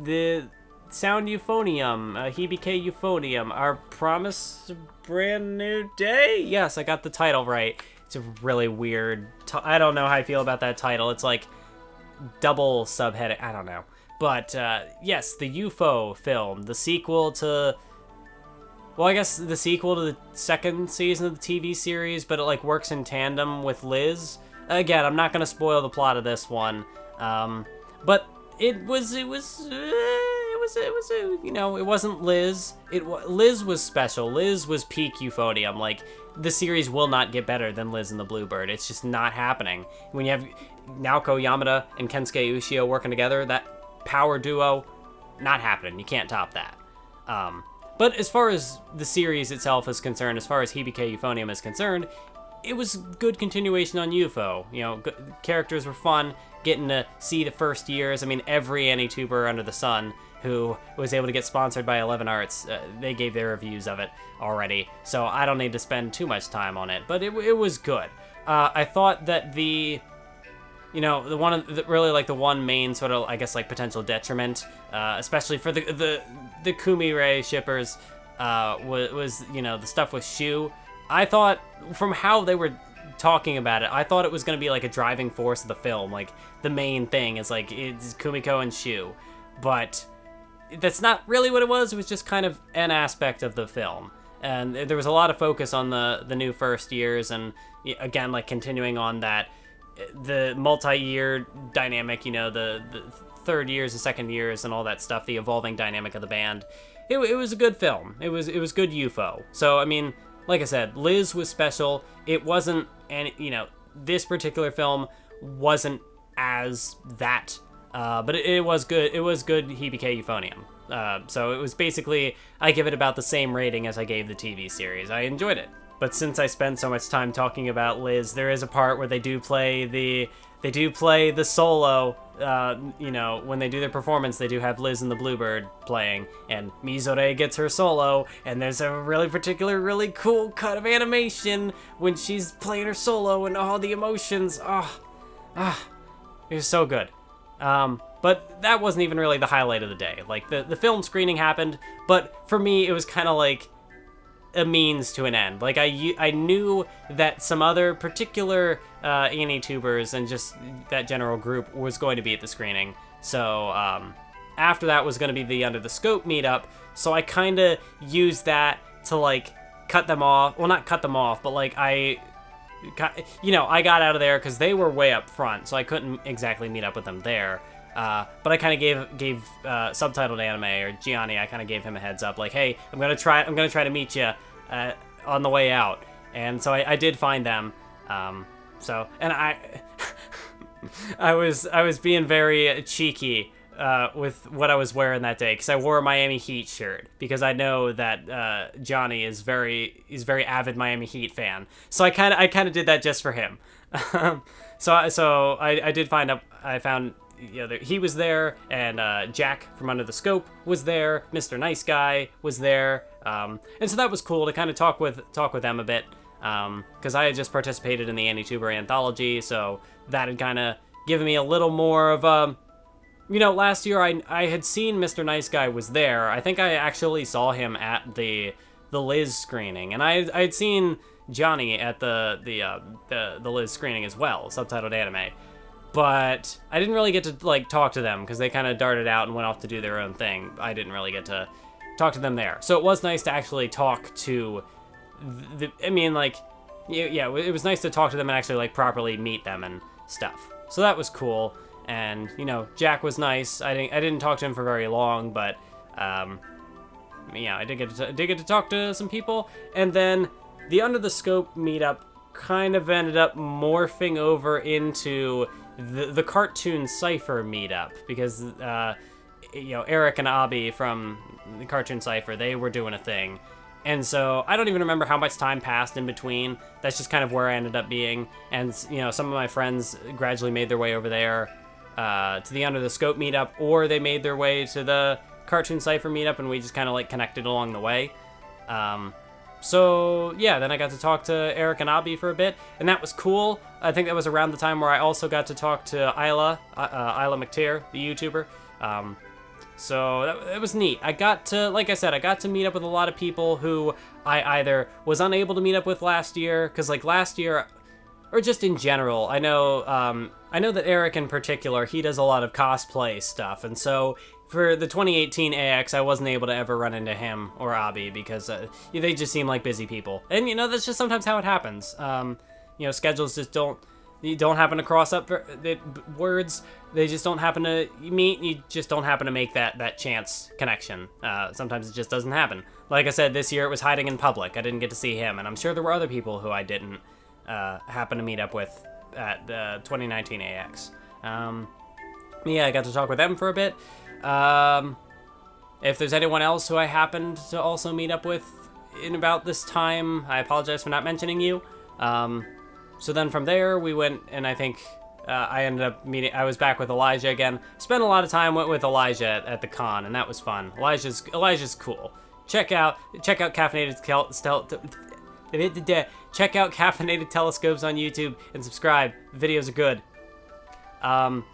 Speaker 2: the Sound Euphonium, Hibike Euphonium, Our Promise Brand New Day? Yes, I got the title right. It's a really weird, I don't know how I feel about that title. It's like double subheading, I don't know. But yes, the UFO film, the sequel to, well, I guess the sequel to the second season of the TV series, but it like works in tandem with Liz. Again, I'm not gonna spoil the plot of this one, but it wasn't Liz. Liz was special. Liz was peak euphonium. Like the series will not get better than Liz and the Bluebird. It's just not happening. When you have Naoko Yamada and Kensuke Ushio working together, that power duo, not happening. You can't top that. But as far as the series itself is concerned, as far as Hibike Euphonium is concerned, it was good continuation on UFO. Characters were fun, getting to see the first years. I mean, every AniTuber under the sun who was able to get sponsored by 11 Arts, they gave their reviews of it already, so I don't need to spend too much time on it, but it was good. I thought that the one main sort of, I guess, like potential detriment, especially for the Kumire shippers, was the stuff with Shu. I thought, from how they were talking about it, I thought it was going to be like a driving force of the film. Like the main thing is like it's Kumiko and Shu, but that's not really what it was. It was just kind of an aspect of the film, and there was a lot of focus on the new first years, and again, like continuing on that the multi-year dynamic, the third years, the second years, and all that stuff, the evolving dynamic of the band. It was a good film. It was good UFO. So, I mean, like I said, Liz was special. It wasn't, this particular film wasn't as that, but it was good. It was good HBK Euphonium. So it was basically, I give it about the same rating as I gave the TV series. I enjoyed it. But since I spent so much time talking about Liz, there is a part where they do play the solo. When they do their performance, they do have Liz and the Bluebird playing, and Mizore gets her solo, and there's a really cool cut of animation when she's playing her solo and all the emotions. It was so good. But that wasn't even really the highlight of the day. Like, the film screening happened, but for me, it was kind of like a means to an end. Like, I knew that some other particular AniTubers and just that general group was going to be at the screening. So after that was going to be the Under the Scope meetup. So I kind of used that to, like, cut them off. Well, not cut them off, but, like, I got out of there because they were way up front, so I couldn't exactly meet up with them there. But I kind of gave Subtitled Anime, or Gianni, I kind of gave him a heads up, like, hey, I'm gonna try to meet you on the way out. And so I did find them. I was being very cheeky with what I was wearing that day, because I wore a Miami Heat shirt, because I know that Johnny is very avid Miami Heat fan. So I kind of did that just for him. So I did find up. I found. He was there, and Jack from Under the Scope was there. Mr. Nice Guy was there, and so that was cool to kind of talk with them a bit, because I had just participated in the AniTuber anthology, so that had kind of given me a little more of last year I had seen Mr. Nice Guy was there. I think I actually saw him at the Liz screening, and I had seen Johnny at the Liz screening as well, Subtitled Anime. But I didn't really get to, like, talk to them because they kind of darted out and went off to do their own thing. I didn't really get to talk to them there. So it was nice to actually talk to it was nice to talk to them and actually, like, properly meet them and stuff. So that was cool. And, Jack was nice. I didn't talk to him for very long, but I did get to talk to some people. And then the Under the Scope meetup kind of ended up morphing over into the Cartoon Cypher meetup, because Eric and Abi from the Cartoon Cypher, they were doing a thing, and so I don't even remember how much time passed in between. That's just kind of where I ended up being, and some of my friends gradually made their way over there to the Under the Scope meetup, or they made their way to the Cartoon Cypher meetup, and we just kind of, like, connected along the way. So, yeah, then I got to talk to Eric and Abi for a bit, and that was cool. I think that was around the time where I also got to talk to Isla McTeer, the YouTuber. So that was neat. I got to meet up with a lot of people who I either was unable to meet up with last year, because, like, last year, or just in general, I know that Eric in particular, he does a lot of cosplay stuff, and so for the 2018 AX, I wasn't able to ever run into him or Abi because they just seem like busy people. And, that's just sometimes how it happens. Schedules just don't happen to cross up words. They just don't happen to meet. You just don't happen to make that chance connection. Sometimes it just doesn't happen. Like I said, this year it was hiding in public. I didn't get to see him, and I'm sure there were other people who I didn't happen to meet up with at the 2019 AX. I got to talk with them for a bit. If there's anyone else who I happened to also meet up with in about this time, I apologize for not mentioning you. So then from there, we went, and I think I ended up I was back with Elijah again. Spent a lot of time with Elijah at the con, and that was fun. Elijah's cool. Check out Caffeinated check out Caffeinated Telescopes on YouTube and subscribe. The videos are good.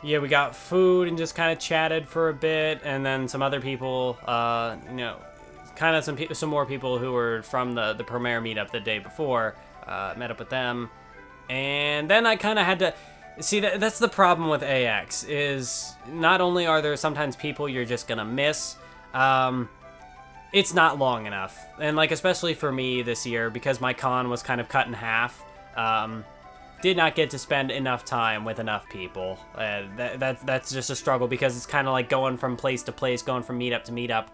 Speaker 2: We got food and just kind of chatted for a bit, and then some other people, kind of some more people who were from the Promare meetup the day before, met up with them, and then I kind of had to see that's the problem with AX, is not only are there sometimes people you're just gonna miss, it's not long enough, and, like, especially for me this year, because my con was kind of cut in half. did not get to spend enough time with enough people. That's just a struggle because it's kind of like going from place to place, going from meetup to meetup.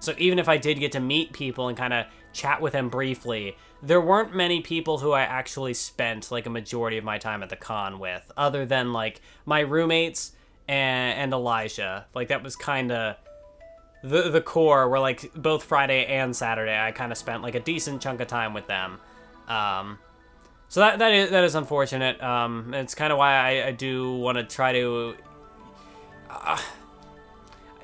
Speaker 2: So even if I did get to meet people and kind of chat with them briefly, there weren't many people who I actually spent like a majority of my time at the con with, other than like my roommates and Elijah. Like that was kind of the core, where like both Friday and Saturday I kind of spent like a decent chunk of time with them. So that is unfortunate. It's kind of why I do want to try to,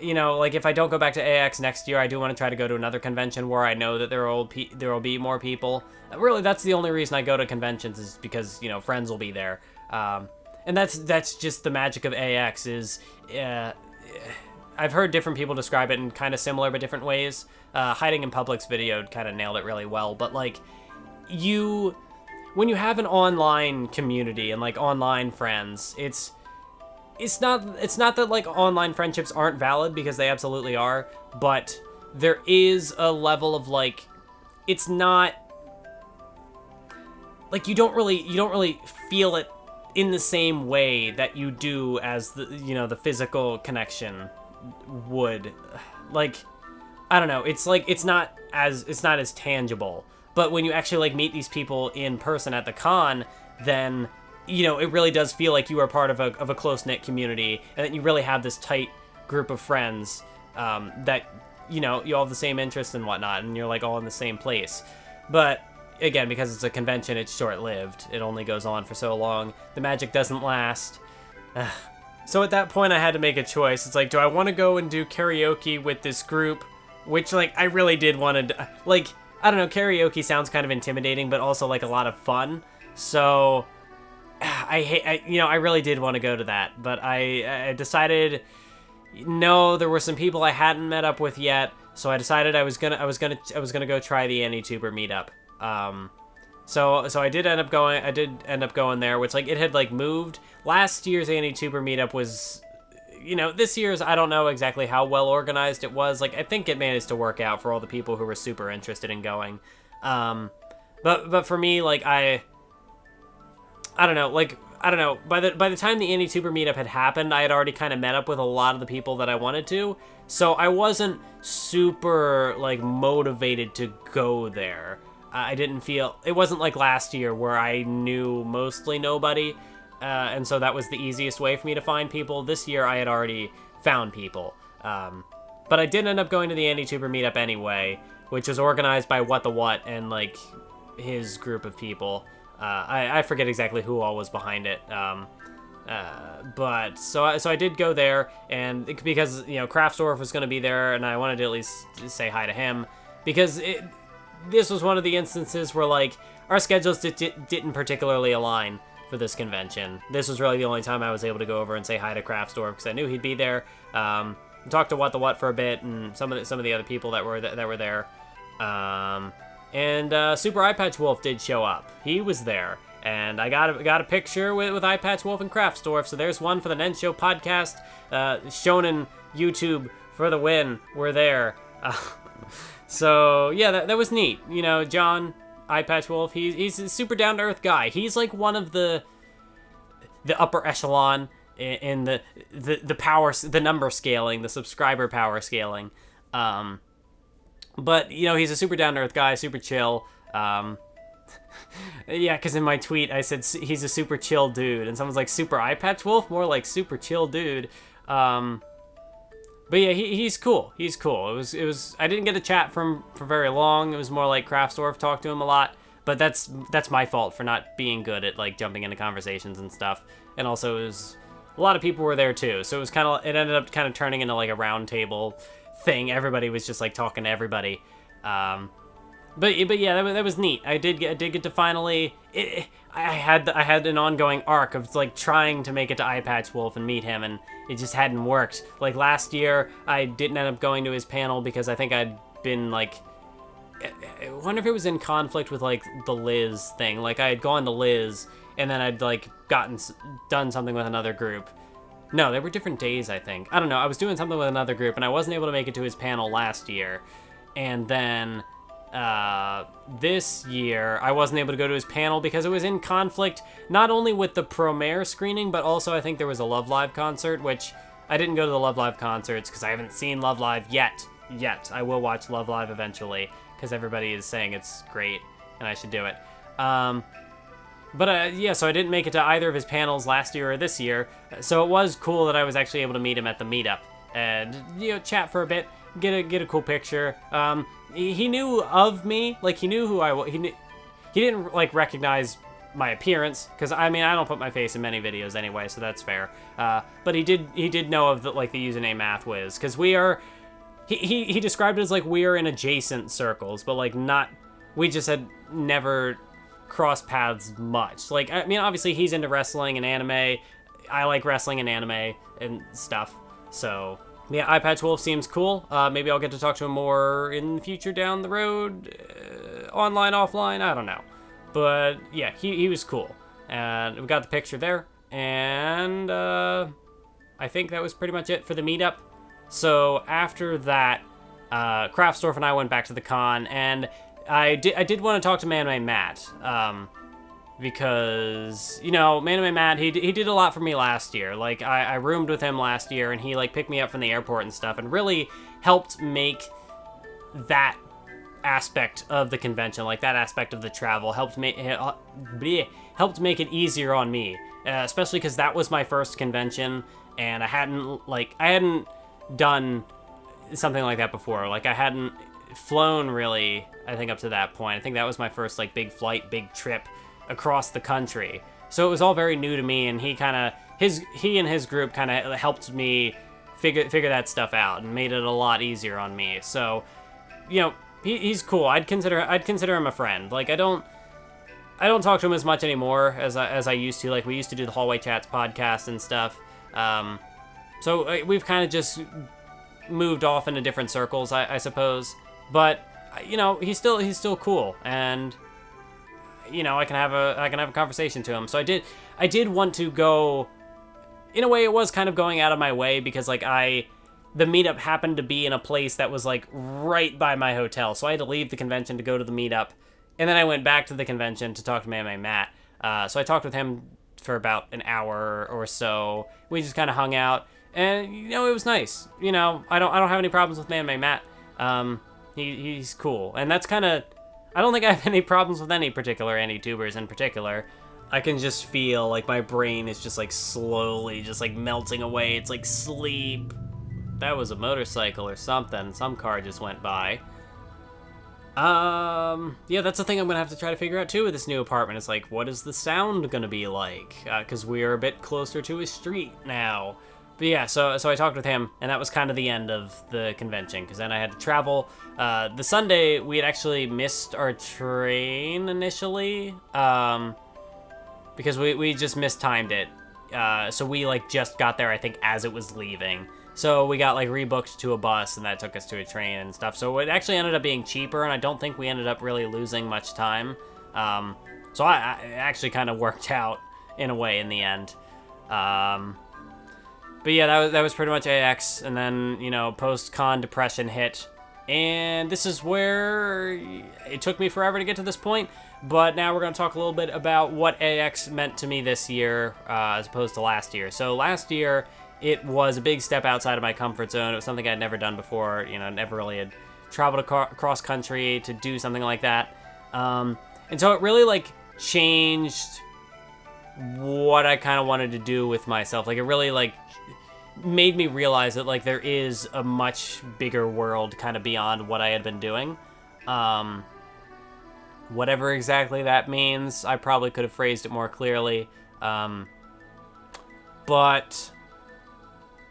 Speaker 2: like if I don't go back to AX next year, I do want to try to go to another convention where I know that there will be more people. Really, that's the only reason I go to conventions, is because friends will be there. And that's just the magic of AX. Is I've heard different people describe it in kind of similar but different ways. Hiding in Public's video kind of nailed it really well. But like when you have an online community and like online friends, it's not that like online friendships aren't valid, because they absolutely are, but there is a level of like, it's not like you don't really feel it in the same way that you do as the physical connection would. Like, I don't know, it's like it's not as tangible. But when you actually like meet these people in person at the con, then it really does feel like you are part of a close-knit community, and that you really have this tight group of friends that you all have the same interests and whatnot, and you're like all in the same place. But again, because it's a convention, it's short-lived. It only goes on for so long. The magic doesn't last. So at that point, I had to make a choice. It's like, do I want to go and do karaoke with this group, which like I really did want to like. I don't know, karaoke sounds kind of intimidating, but also like a lot of fun. So I really did want to go to that, but I decided no, there were some people I hadn't met up with yet, so I decided I was gonna go try the AniTuber meetup. So I did end up going there, which like it had like moved. Last year's AniTuber meetup was, this year's, I don't know exactly how well organized it was. Like, I think it managed to work out for all the people who were super interested in going. But for me, like, I don't know, by the time the AniTuber meetup had happened, I had already kind of met up with a lot of the people that I wanted to. So I wasn't super, like, motivated to go there. It wasn't like last year where I knew mostly nobody. And so that was the easiest way for me to find people. This year, I had already found people. But I did end up going to the AniTuber meetup anyway, which was organized by What the What and, like, his group of people. I forget exactly who all was behind it. But so I did go there, and because, Kraftsdorf was going to be there, and I wanted to at least say hi to him, because this was one of the instances where, like, our schedules didn't particularly align for this convention. This was really the only time I was able to go over and say hi to Kraftsdorf, because I knew he'd be there. Talked to What the What for a bit, and some of the other people that were there. And Super Eyepatch Wolf did show up. He was there, and I got a picture with Eyepatch Wolf and Kraftsdorf. So there's one for the Nen Show podcast. Shonen YouTube for the win. We're there. So yeah, that was neat. John Eyepatch Wolf, he's a super down-to-earth guy. He's like one of the upper echelon in the power, the number scaling, the subscriber power scaling. But he's a super down-to-earth guy, super chill. Yeah, because in my tweet I said he's a super chill dude, and someone's like, Super Eyepatch Wolf? More like super chill dude. But yeah, he's cool. He's cool. It was. I didn't get a chat for very long. It was more like Kraftsdorf talked to him a lot. But that's my fault for not being good at like jumping into conversations and stuff. And also, it was a lot of people were there too. So it ended up kind of turning into like a round table thing. Everybody was just like talking to everybody. But yeah, that was neat. I did get to finally. I had an ongoing arc of like trying to make it to Eyepatch Wolf and meet him, and it just hadn't worked. Like last year, I didn't end up going to his panel because I think I'd been like, I wonder if it was in conflict with like the Liz thing. Like I had gone to Liz, and then I'd like done something with another group. No, they were different days, I think. I don't know. I was doing something with another group, and I wasn't able to make it to his panel last year, and then this year I wasn't able to go to his panel because it was in conflict not only with the Promare screening, but also I think there was a Love Live concert, which I didn't go to the Love Live concerts because I haven't seen Love Live yet. I will watch Love Live eventually because everybody is saying it's great and I should do it. Yeah, so I didn't make it to either of his panels last year or this year, so it was cool that I was actually able to meet him at the meetup and, chat for a bit, get a cool picture. He knew of me, like, he knew who I was. He didn't, like, recognize my appearance, because, I mean, I don't put my face in many videos anyway, so that's fair. But he did know of, the username Mathwiz, because we are... He described it as, like, we are in adjacent circles, but, like, not... We just had never crossed paths much. Like, I mean, obviously, he's into wrestling and anime. I like wrestling and anime and stuff, so... Yeah, Eyepatch Wolf seems cool. Maybe I'll get to talk to him more in the future down the road. Online, offline, I don't know. But, yeah, he was cool. And we got the picture there. And I think that was pretty much it for the meetup. So after that, Craftsdorf and I went back to the con. And I did want to talk to Anime Matt. Because, Anime Matt, he did a lot for me last year. Like, I roomed with him last year, and he, like, picked me up from the airport and stuff, and really helped make that aspect of the convention, like, that aspect of the travel, helped make it easier on me. Especially because that was my first convention, and I hadn't done something like that before. Like, I hadn't flown, really, I think, up to that point. I think that was my first, like, big flight, big trip across the country, so it was all very new to me, and he and his group kind of helped me figure that stuff out and made it a lot easier on me. So, he's cool. I'd consider him a friend. Like, I don't talk to him as much anymore as I used to. Like, we used to do the Hallway Chats podcast and stuff. So we've kind of just moved off into different circles, I suppose. But he's still cool, and I can have a conversation to him. So I did want to go. In a way, it was kind of going out of my way because, like, the meetup happened to be in a place that was, like, right by my hotel. So I had to leave the convention to go to the meetup, and then I went back to the convention to talk to Anime Matt. So I talked with him for about an hour or so. We just kind of hung out, and it was nice. I don't have any problems with Anime Matt. He's cool, and that's kind of. I don't think I have any problems with any particular anti-tubers in particular. I can just feel like my brain is just like slowly just like melting away. It's like sleep. That was a motorcycle or something. Some car just went by. Yeah, that's the thing I'm gonna have to try to figure out too with this new apartment. It's like, what is the sound gonna be like? Because we are a bit closer to a street now. But yeah, so I talked with him, and that was kind of the end of the convention, because then I had to travel. The Sunday, we had actually missed our train initially, because we just mistimed it. So we, like, just got there, I think, as it was leaving. So we got, like, rebooked to a bus, and that took us to a train and stuff. So it actually ended up being cheaper, and I don't think we ended up really losing much time. So it actually kind of worked out, in a way, in the end. But yeah, that was pretty much AX, and then, post-con depression hit, and this is where it took me forever to get to this point, but now we're going to talk a little bit about what AX meant to me this year, as opposed to last year. So last year, it was a big step outside of my comfort zone. It was something I'd never done before, never really had traveled across country to do something like that, and so it really, like, changed what I kind of wanted to do with myself. Like, it really, like, made me realize that, like, there is a much bigger world kind of beyond what I had been doing. Whatever exactly that means, I probably could have phrased it more clearly. But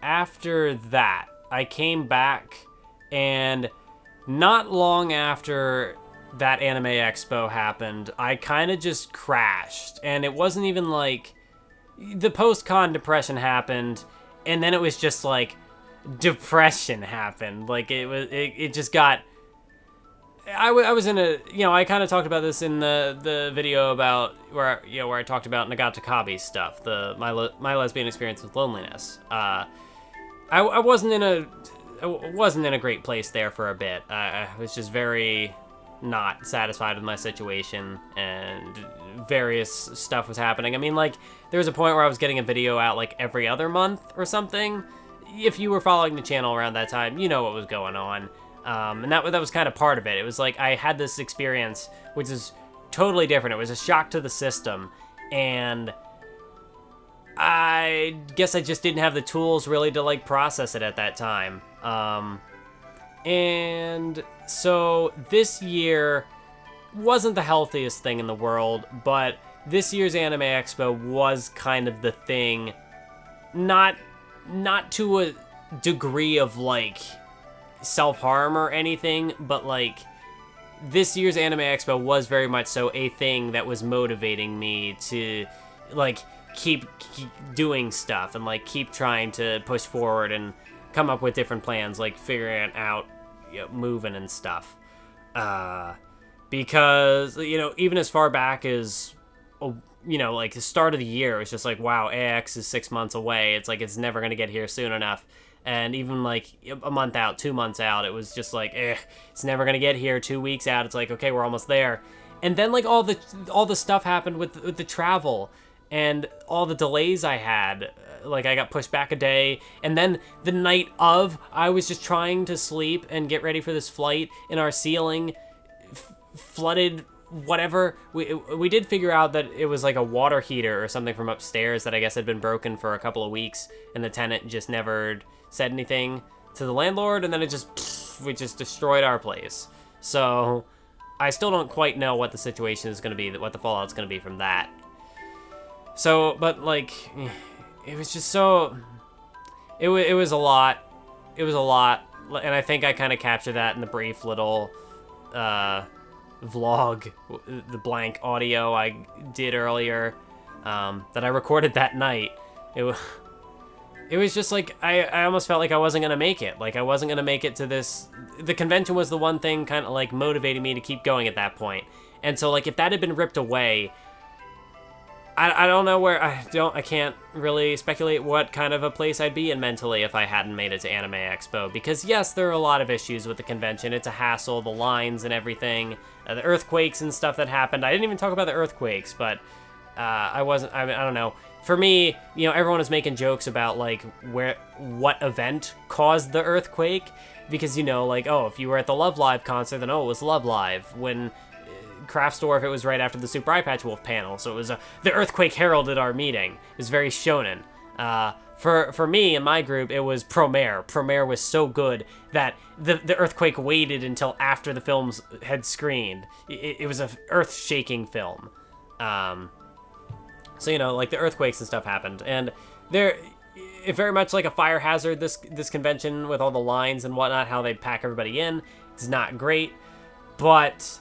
Speaker 2: after that, I came back, and not long after that Anime Expo happened, I kind of just crashed. And it wasn't even like the post-con depression happened, and then it was just like depression happened. Like it just got. I was in a, I kind of talked about this in the video about where I talked about Nagatakabe's stuff, my lesbian experience with loneliness. I wasn't in a great place there for a bit. I was just very not satisfied with my situation, and various stuff was happening. I mean, like, there was a point where I was getting a video out, like, every other month or something. If you were following the channel around that time, you know what was going on. And that was kind of part of it. It was like I had this experience, which is totally different. It was a shock to the system, and I guess I just didn't have the tools really to, like, process it at that time. And so this year wasn't the healthiest thing in the world, but this year's Anime Expo was kind of the thing, not to a degree of, like, self-harm or anything, but, like, this year's Anime Expo was very much so a thing that was motivating me to, like, keep doing stuff and, like, keep trying to push forward and come up with different plans, like figuring out, you know, moving and stuff. Because, you know, even as far back as, you know, like the start of the year, it's just like, wow, AX is 6 months away. It's like, it's never going to get here soon enough. And even like a month out, 2 months out, it was just like, it's never going to get here. 2 weeks out, it's like, okay, we're almost there. And then, like, all the stuff happened with the travel and all the delays I had. Like, I got pushed back a day, and then the night of, I was just trying to sleep and get ready for this flight, and our ceiling flooded, whatever. We did figure out that it was like a water heater or something from upstairs that I guess had been broken for a couple of weeks, and the tenant just never said anything to the landlord, and then it just destroyed our place. So I still don't quite know what the situation is going to be, what the fallout's going to be from that. So, but, like, it was just so, it was a lot. It was a lot, and I think I kind of captured that in the brief little vlog, the blank audio I did earlier, that I recorded that night. It was just like, I almost felt like I wasn't going to make it. Like, I wasn't going to make it to this. The convention was the one thing kind of, like, motivating me to keep going at that point. And so, like, if that had been ripped away, I don't know where, I can't really speculate what kind of a place I'd be in mentally if I hadn't made it to Anime Expo. Because, yes, there are a lot of issues with the convention. It's a hassle, the lines and everything, the earthquakes and stuff that happened. I didn't even talk about the earthquakes, but I don't know. For me, you know, everyone was making jokes about, like, what event caused the earthquake. Because, you know, like, oh, if you were at the Love Live concert, then, oh, it was Love Live. When Craft Store, if it was right after the Super Eye Patch Wolf panel. So it was the earthquake heralded our meeting. It was very shonen. For me and my group, it was Promare. Promare was so good that the earthquake waited until after the films had screened. It was a earth-shaking film. So, you know, like, the earthquakes and stuff happened. And it very much like a fire hazard, this convention, with all the lines and whatnot, how they pack everybody in. It's not great. But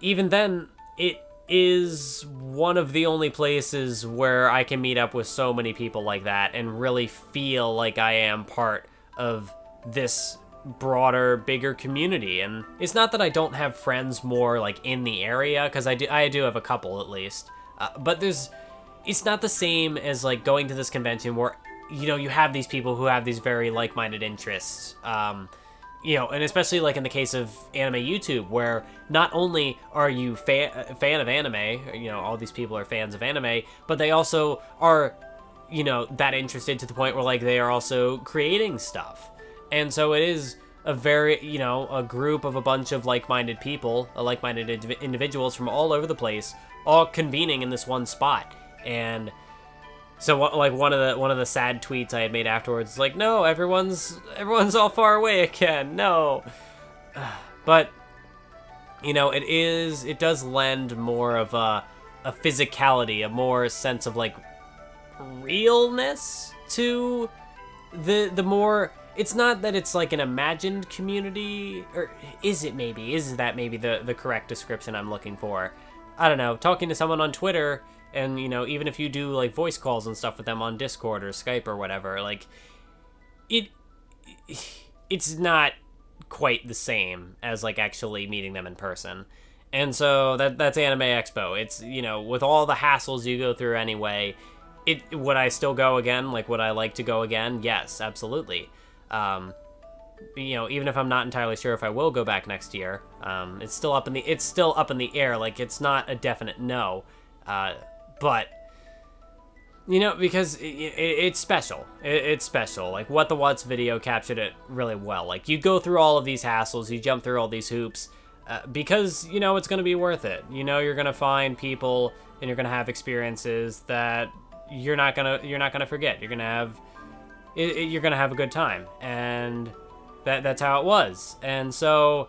Speaker 2: even then, it is one of the only places where I can meet up with so many people like that and really feel like I am part of this broader, bigger community. And it's not that I don't have friends more, like, in the area, because I do have a couple at least. But it's not the same as, like, going to this convention where, you know, you have these people who have these very like-minded interests. You know, and especially, like, in the case of Anime YouTube, where not only are you a fan of anime, you know, all these people are fans of anime, but they also are, you know, that interested to the point where, like, they are also creating stuff. And so it is a very, you know, a group of a bunch of like-minded people, like-minded individuals from all over the place, all convening in this one spot. And so, like, one of the sad tweets I had made afterwards is like, no, everyone's all far away again. No. But, you know, it does lend more of a physicality, a more sense of, like, realness to the more. It's not that it's like an imagined community, or is it maybe? Is that maybe the correct description I'm looking for? I don't know. Talking to someone on Twitter, and, you know, even if you do, like, voice calls and stuff with them on Discord or Skype or whatever, like, it's not quite the same as, like, actually meeting them in person. And so that's Anime Expo. It's, you know, with all the hassles you go through anyway, would I still go again? Like, would I like to go again? Yes, absolutely. even if I'm not entirely sure if I will go back next year, it's still up in the air. Like, it's not a definite no, but because it's special. It's special. Like, What the What's video captured it really well. Like, you go through all of these hassles, you jump through all these hoops, because it's going to be worth it. You're going to find people and you're going to have experiences that you're not gonna forget. You're gonna have a good time, and that's how it was. And so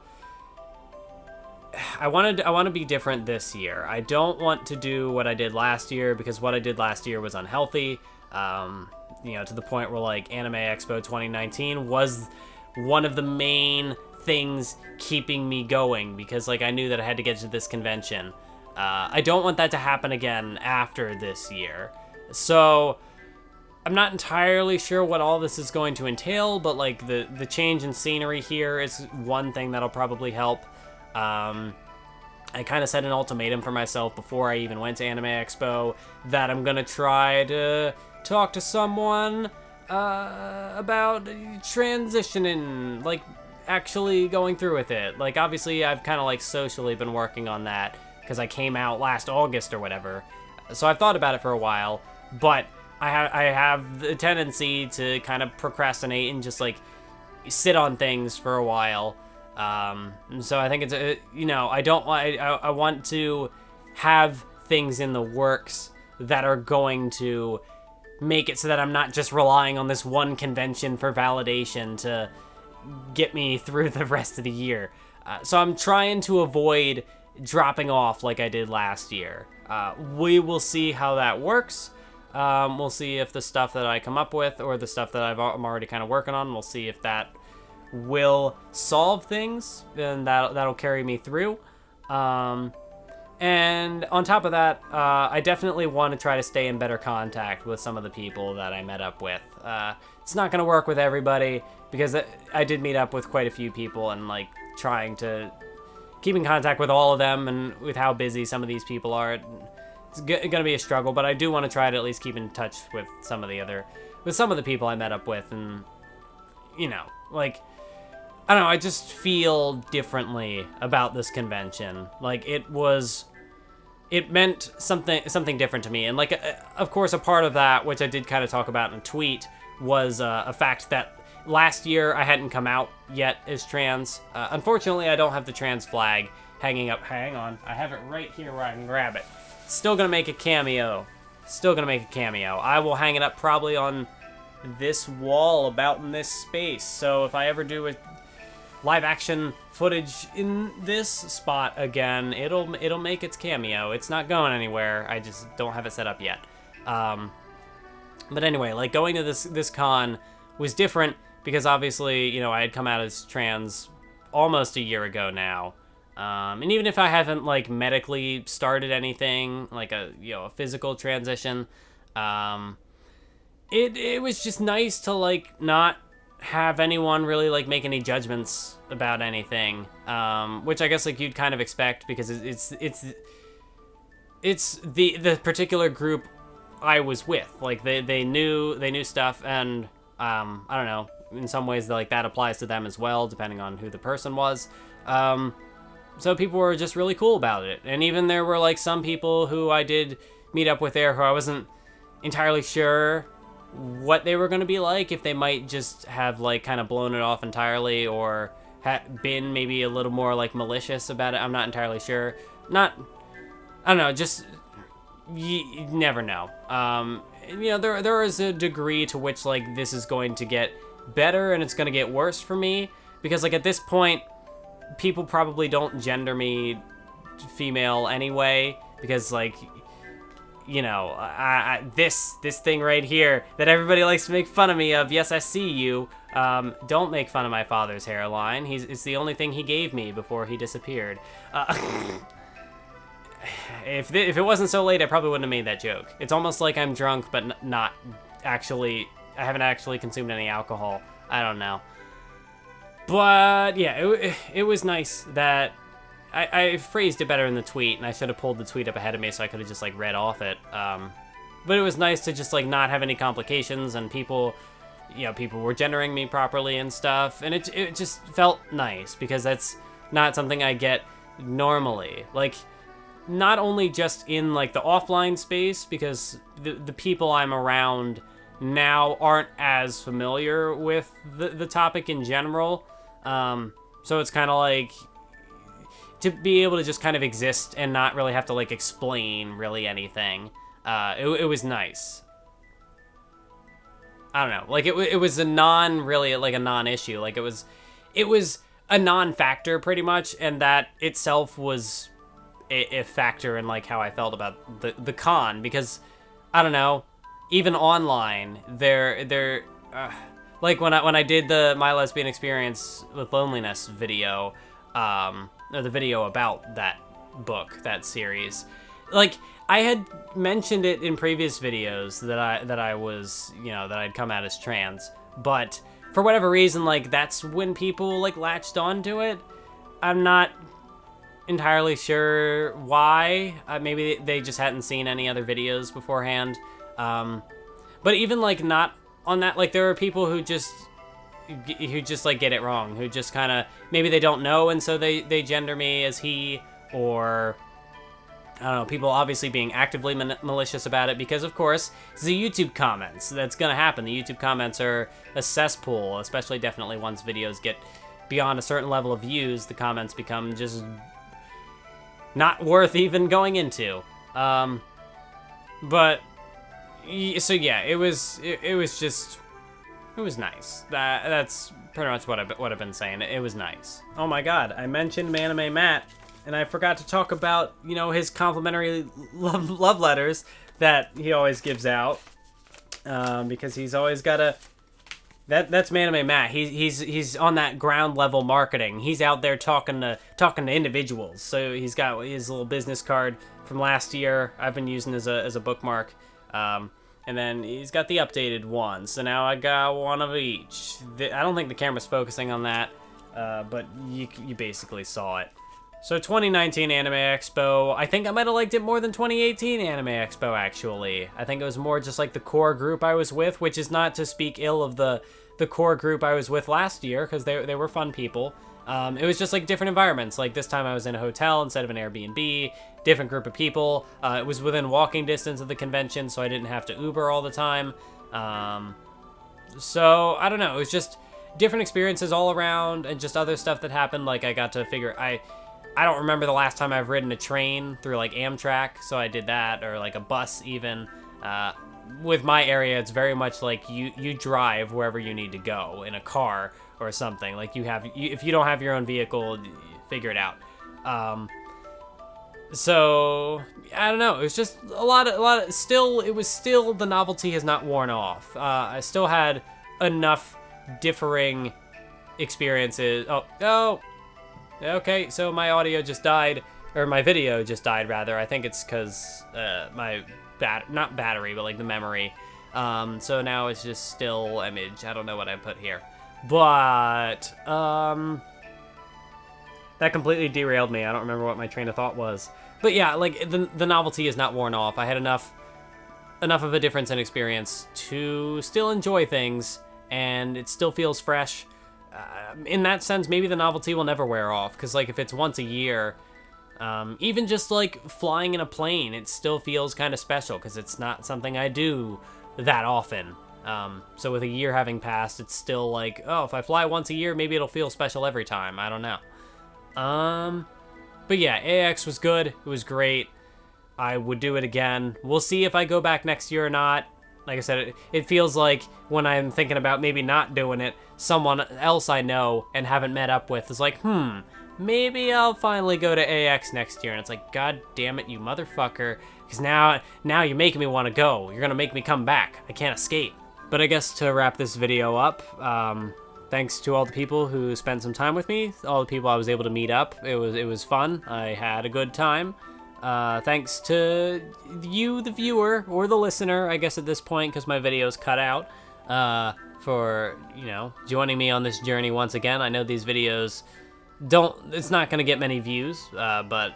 Speaker 2: I want to be different this year. I don't want to do what I did last year, because what I did last year was unhealthy. To the point where, like, Anime Expo 2019 was one of the main things keeping me going, because, like, I knew that I had to get to this convention. I don't want that to happen again after this year. So I'm not entirely sure what all this is going to entail, but, like, the change in scenery here is one thing that'll probably help. I kind of set an ultimatum for myself before I even went to Anime Expo that I'm gonna try to talk to someone about transitioning, like, actually going through with it. Like, obviously I've kind of, like, socially been working on that because I came out last August or whatever, so I've thought about it for a while, but I have the tendency to kind of procrastinate and just, like, sit on things for a while. So I think it's I want to have things in the works that are going to make it so that I'm not just relying on this one convention for validation to get me through the rest of the year. So I'm trying to avoid dropping off like I did last year. We will see how that works. We'll see if the stuff that I come up with, or the stuff that I'm already kind of working on, we'll see if that will solve things, and that'll carry me through. And on top of that, I definitely want to try to stay in better contact with some of the people that I met up with. It's not going to work with everybody, because I did meet up with quite a few people, and, like, trying to keep in contact with all of them, and with how busy some of these people are, it's going to be a struggle. But I do want to try to at least keep in touch with some of the people I met up with, and like, I don't know, I just feel differently about this convention. Like, it meant something different to me. And, like, of course, a part of that, which I did kind of talk about in a tweet, was a fact that last year I hadn't come out yet as trans. Unfortunately, I don't have the trans flag hanging up. Hang on, I have it right here where I can grab it. Still gonna make a cameo. I will hang it up probably on this wall about in this space. So if I ever do a live action footage in this spot again, it'll make its cameo. It's not going anywhere. I just don't have it set up yet. But anyway, like, going to this con was different because obviously, I had come out as trans almost a year ago now. And even if I haven't, like, medically started anything, like a physical transition, it was just nice to, like, not have anyone really, like, make any judgments about anything, which I guess, like, you'd kind of expect, because it's the particular group I was with. Like, they knew stuff, and I don't know, in some ways, like, that applies to them as well, depending on who the person was. So people were just really cool about it. And even there were, like, some people who I did meet up with there who I wasn't entirely sure what they were going to be like, if they might just have, like, kind of blown it off entirely, or been maybe a little more, like, malicious about it. I'm not entirely sure. I don't know, just, you never know. There is a degree to which, like, this is going to get better and it's going to get worse for me, because, like, at this point, people probably don't gender me female anyway, because, like, this thing right here that everybody likes to make fun of me of, yes, I see you, don't make fun of my father's hairline. It's the only thing he gave me before he disappeared. If it wasn't so late, I probably wouldn't have made that joke. It's almost like I'm drunk, but not actually, I haven't actually consumed any alcohol. I don't know. But yeah, it was nice that I phrased it better in the tweet, and I should have pulled the tweet up ahead of me so I could have just, like, read off it. But it was nice to just, like, not have any complications, and people people were gendering me properly and stuff, and it just felt nice because that's not something I get normally. Like, not only just in like the offline space, because the people I'm around now aren't as familiar with the topic in general. So it's kind of like to be able to just kind of exist and not really have to like explain really anything. It was nice. I don't know. Like it was a non-issue. Like it was a non-factor pretty much, and that itself was a factor in like how I felt about the con, because I don't know, even online like when I did the My Lesbian Experience with Loneliness video, or the video about that book, that series, like I had mentioned it in previous videos that I was, that I'd come out as trans, but for whatever reason, like that's when people like latched onto it. I'm not entirely sure why. Maybe they just hadn't seen any other videos beforehand. But even like not on that, like there are people who just like get it wrong, who just kind of, maybe they don't know, and so they gender me as he, or I don't know, people obviously being actively malicious about it, because of course it's the YouTube comments. That's gonna happen. The YouTube comments are a cesspool, especially definitely once videos get beyond a certain level of views, the comments become just not worth even going into. But so yeah, it was nice. That's pretty much what I've been saying. It was nice. Oh my god, I mentioned Anime Matt, and I forgot to talk about, his complimentary love letters that he always gives out, because he's always got a. That's Anime Matt. He's on that ground level marketing. He's out there talking to individuals. So he's got his little business card from last year. I've been using as a bookmark, and then he's got the updated one. So now I got one of each. I don't think the camera's focusing on that, but you basically saw it. So 2019 Anime Expo, I think I might have liked it more than 2018 Anime Expo, actually. I think it was more just like the core group I was with, which is not to speak ill of the core group I was with last year, because they were fun people. It was just like different environments. Like this time I was in a hotel instead of an Airbnb, different group of people. It was within walking distance of the convention, so I didn't have to Uber all the time. So I don't know, it was just different experiences all around, and just other stuff that happened. Like I got to figure, I don't remember the last time I've ridden a train through like Amtrak, so I did that, or like a bus even. With my area, it's very much like you drive wherever you need to go in a car or something. Like if you don't have your own vehicle, figure it out. So I don't know. It was just a lot of still. It was still, the novelty has not worn off. I still had enough differing experiences. Oh. Okay, so my audio just died, or my video just died, rather. I think it's because my not battery, but like the memory. So now it's just still image. I don't know what I put here, but that completely derailed me. I don't remember what my train of thought was. But yeah, like the novelty is not worn off. I had enough of a difference in experience to still enjoy things, and it still feels fresh. In that sense, maybe the novelty will never wear off, because like if it's once a year, even just like flying in a plane, it still feels kind of special, because it's not something I do that often. So with a year having passed, it's still like, oh, if I fly once a year, maybe it'll feel special every time. I don't know. But yeah, AX was good. It was great. I would do it again. We'll see if I go back next year or not. Like I said, it feels like when I'm thinking about maybe not doing it, someone else I know and haven't met up with is like, maybe I'll finally go to AX next year. And it's like, god damn it, you motherfucker. Because now you're making me want to go. You're going to make me come back. I can't escape. But I guess to wrap this video up, thanks to all the people who spent some time with me, all the people I was able to meet up. It was fun. I had a good time. Thanks to you, the viewer, or the listener, I guess at this point, because my video's cut out, for, joining me on this journey once again. I know these videos it's not going to get many views, but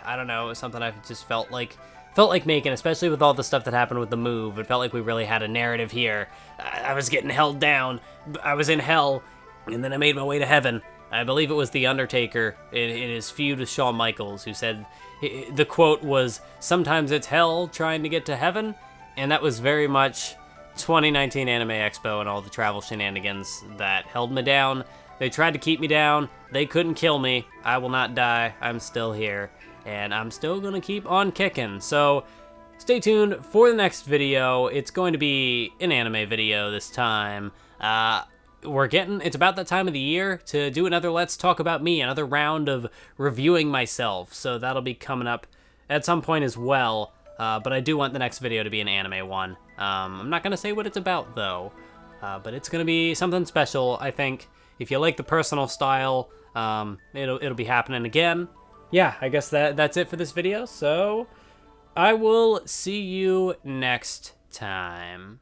Speaker 2: I don't know, it's something I've just felt like felt like making, especially with all the stuff that happened with the move. It felt like we really had a narrative here. I was getting held down. I was in hell, and then I made my way to heaven. I believe it was The Undertaker in his feud with Shawn Michaels who said, the quote was, "Sometimes it's hell trying to get to heaven," and that was very much 2019 Anime Expo and all the travel shenanigans that held me down. They tried to keep me down. They couldn't kill me. I will not die. I'm still here, and I'm still gonna keep on kicking. So stay tuned for the next video. It's going to be an anime video this time. It's about that time of the year to do another Let's Talk About Me, another round of reviewing myself. So that'll be coming up at some point as well. But I do want the next video to be an anime one. I'm not going to say what it's about, though. But it's going to be something special, I think. If you like the personal style, it'll be happening again. Yeah, I guess that's it for this video. So I will see you next time.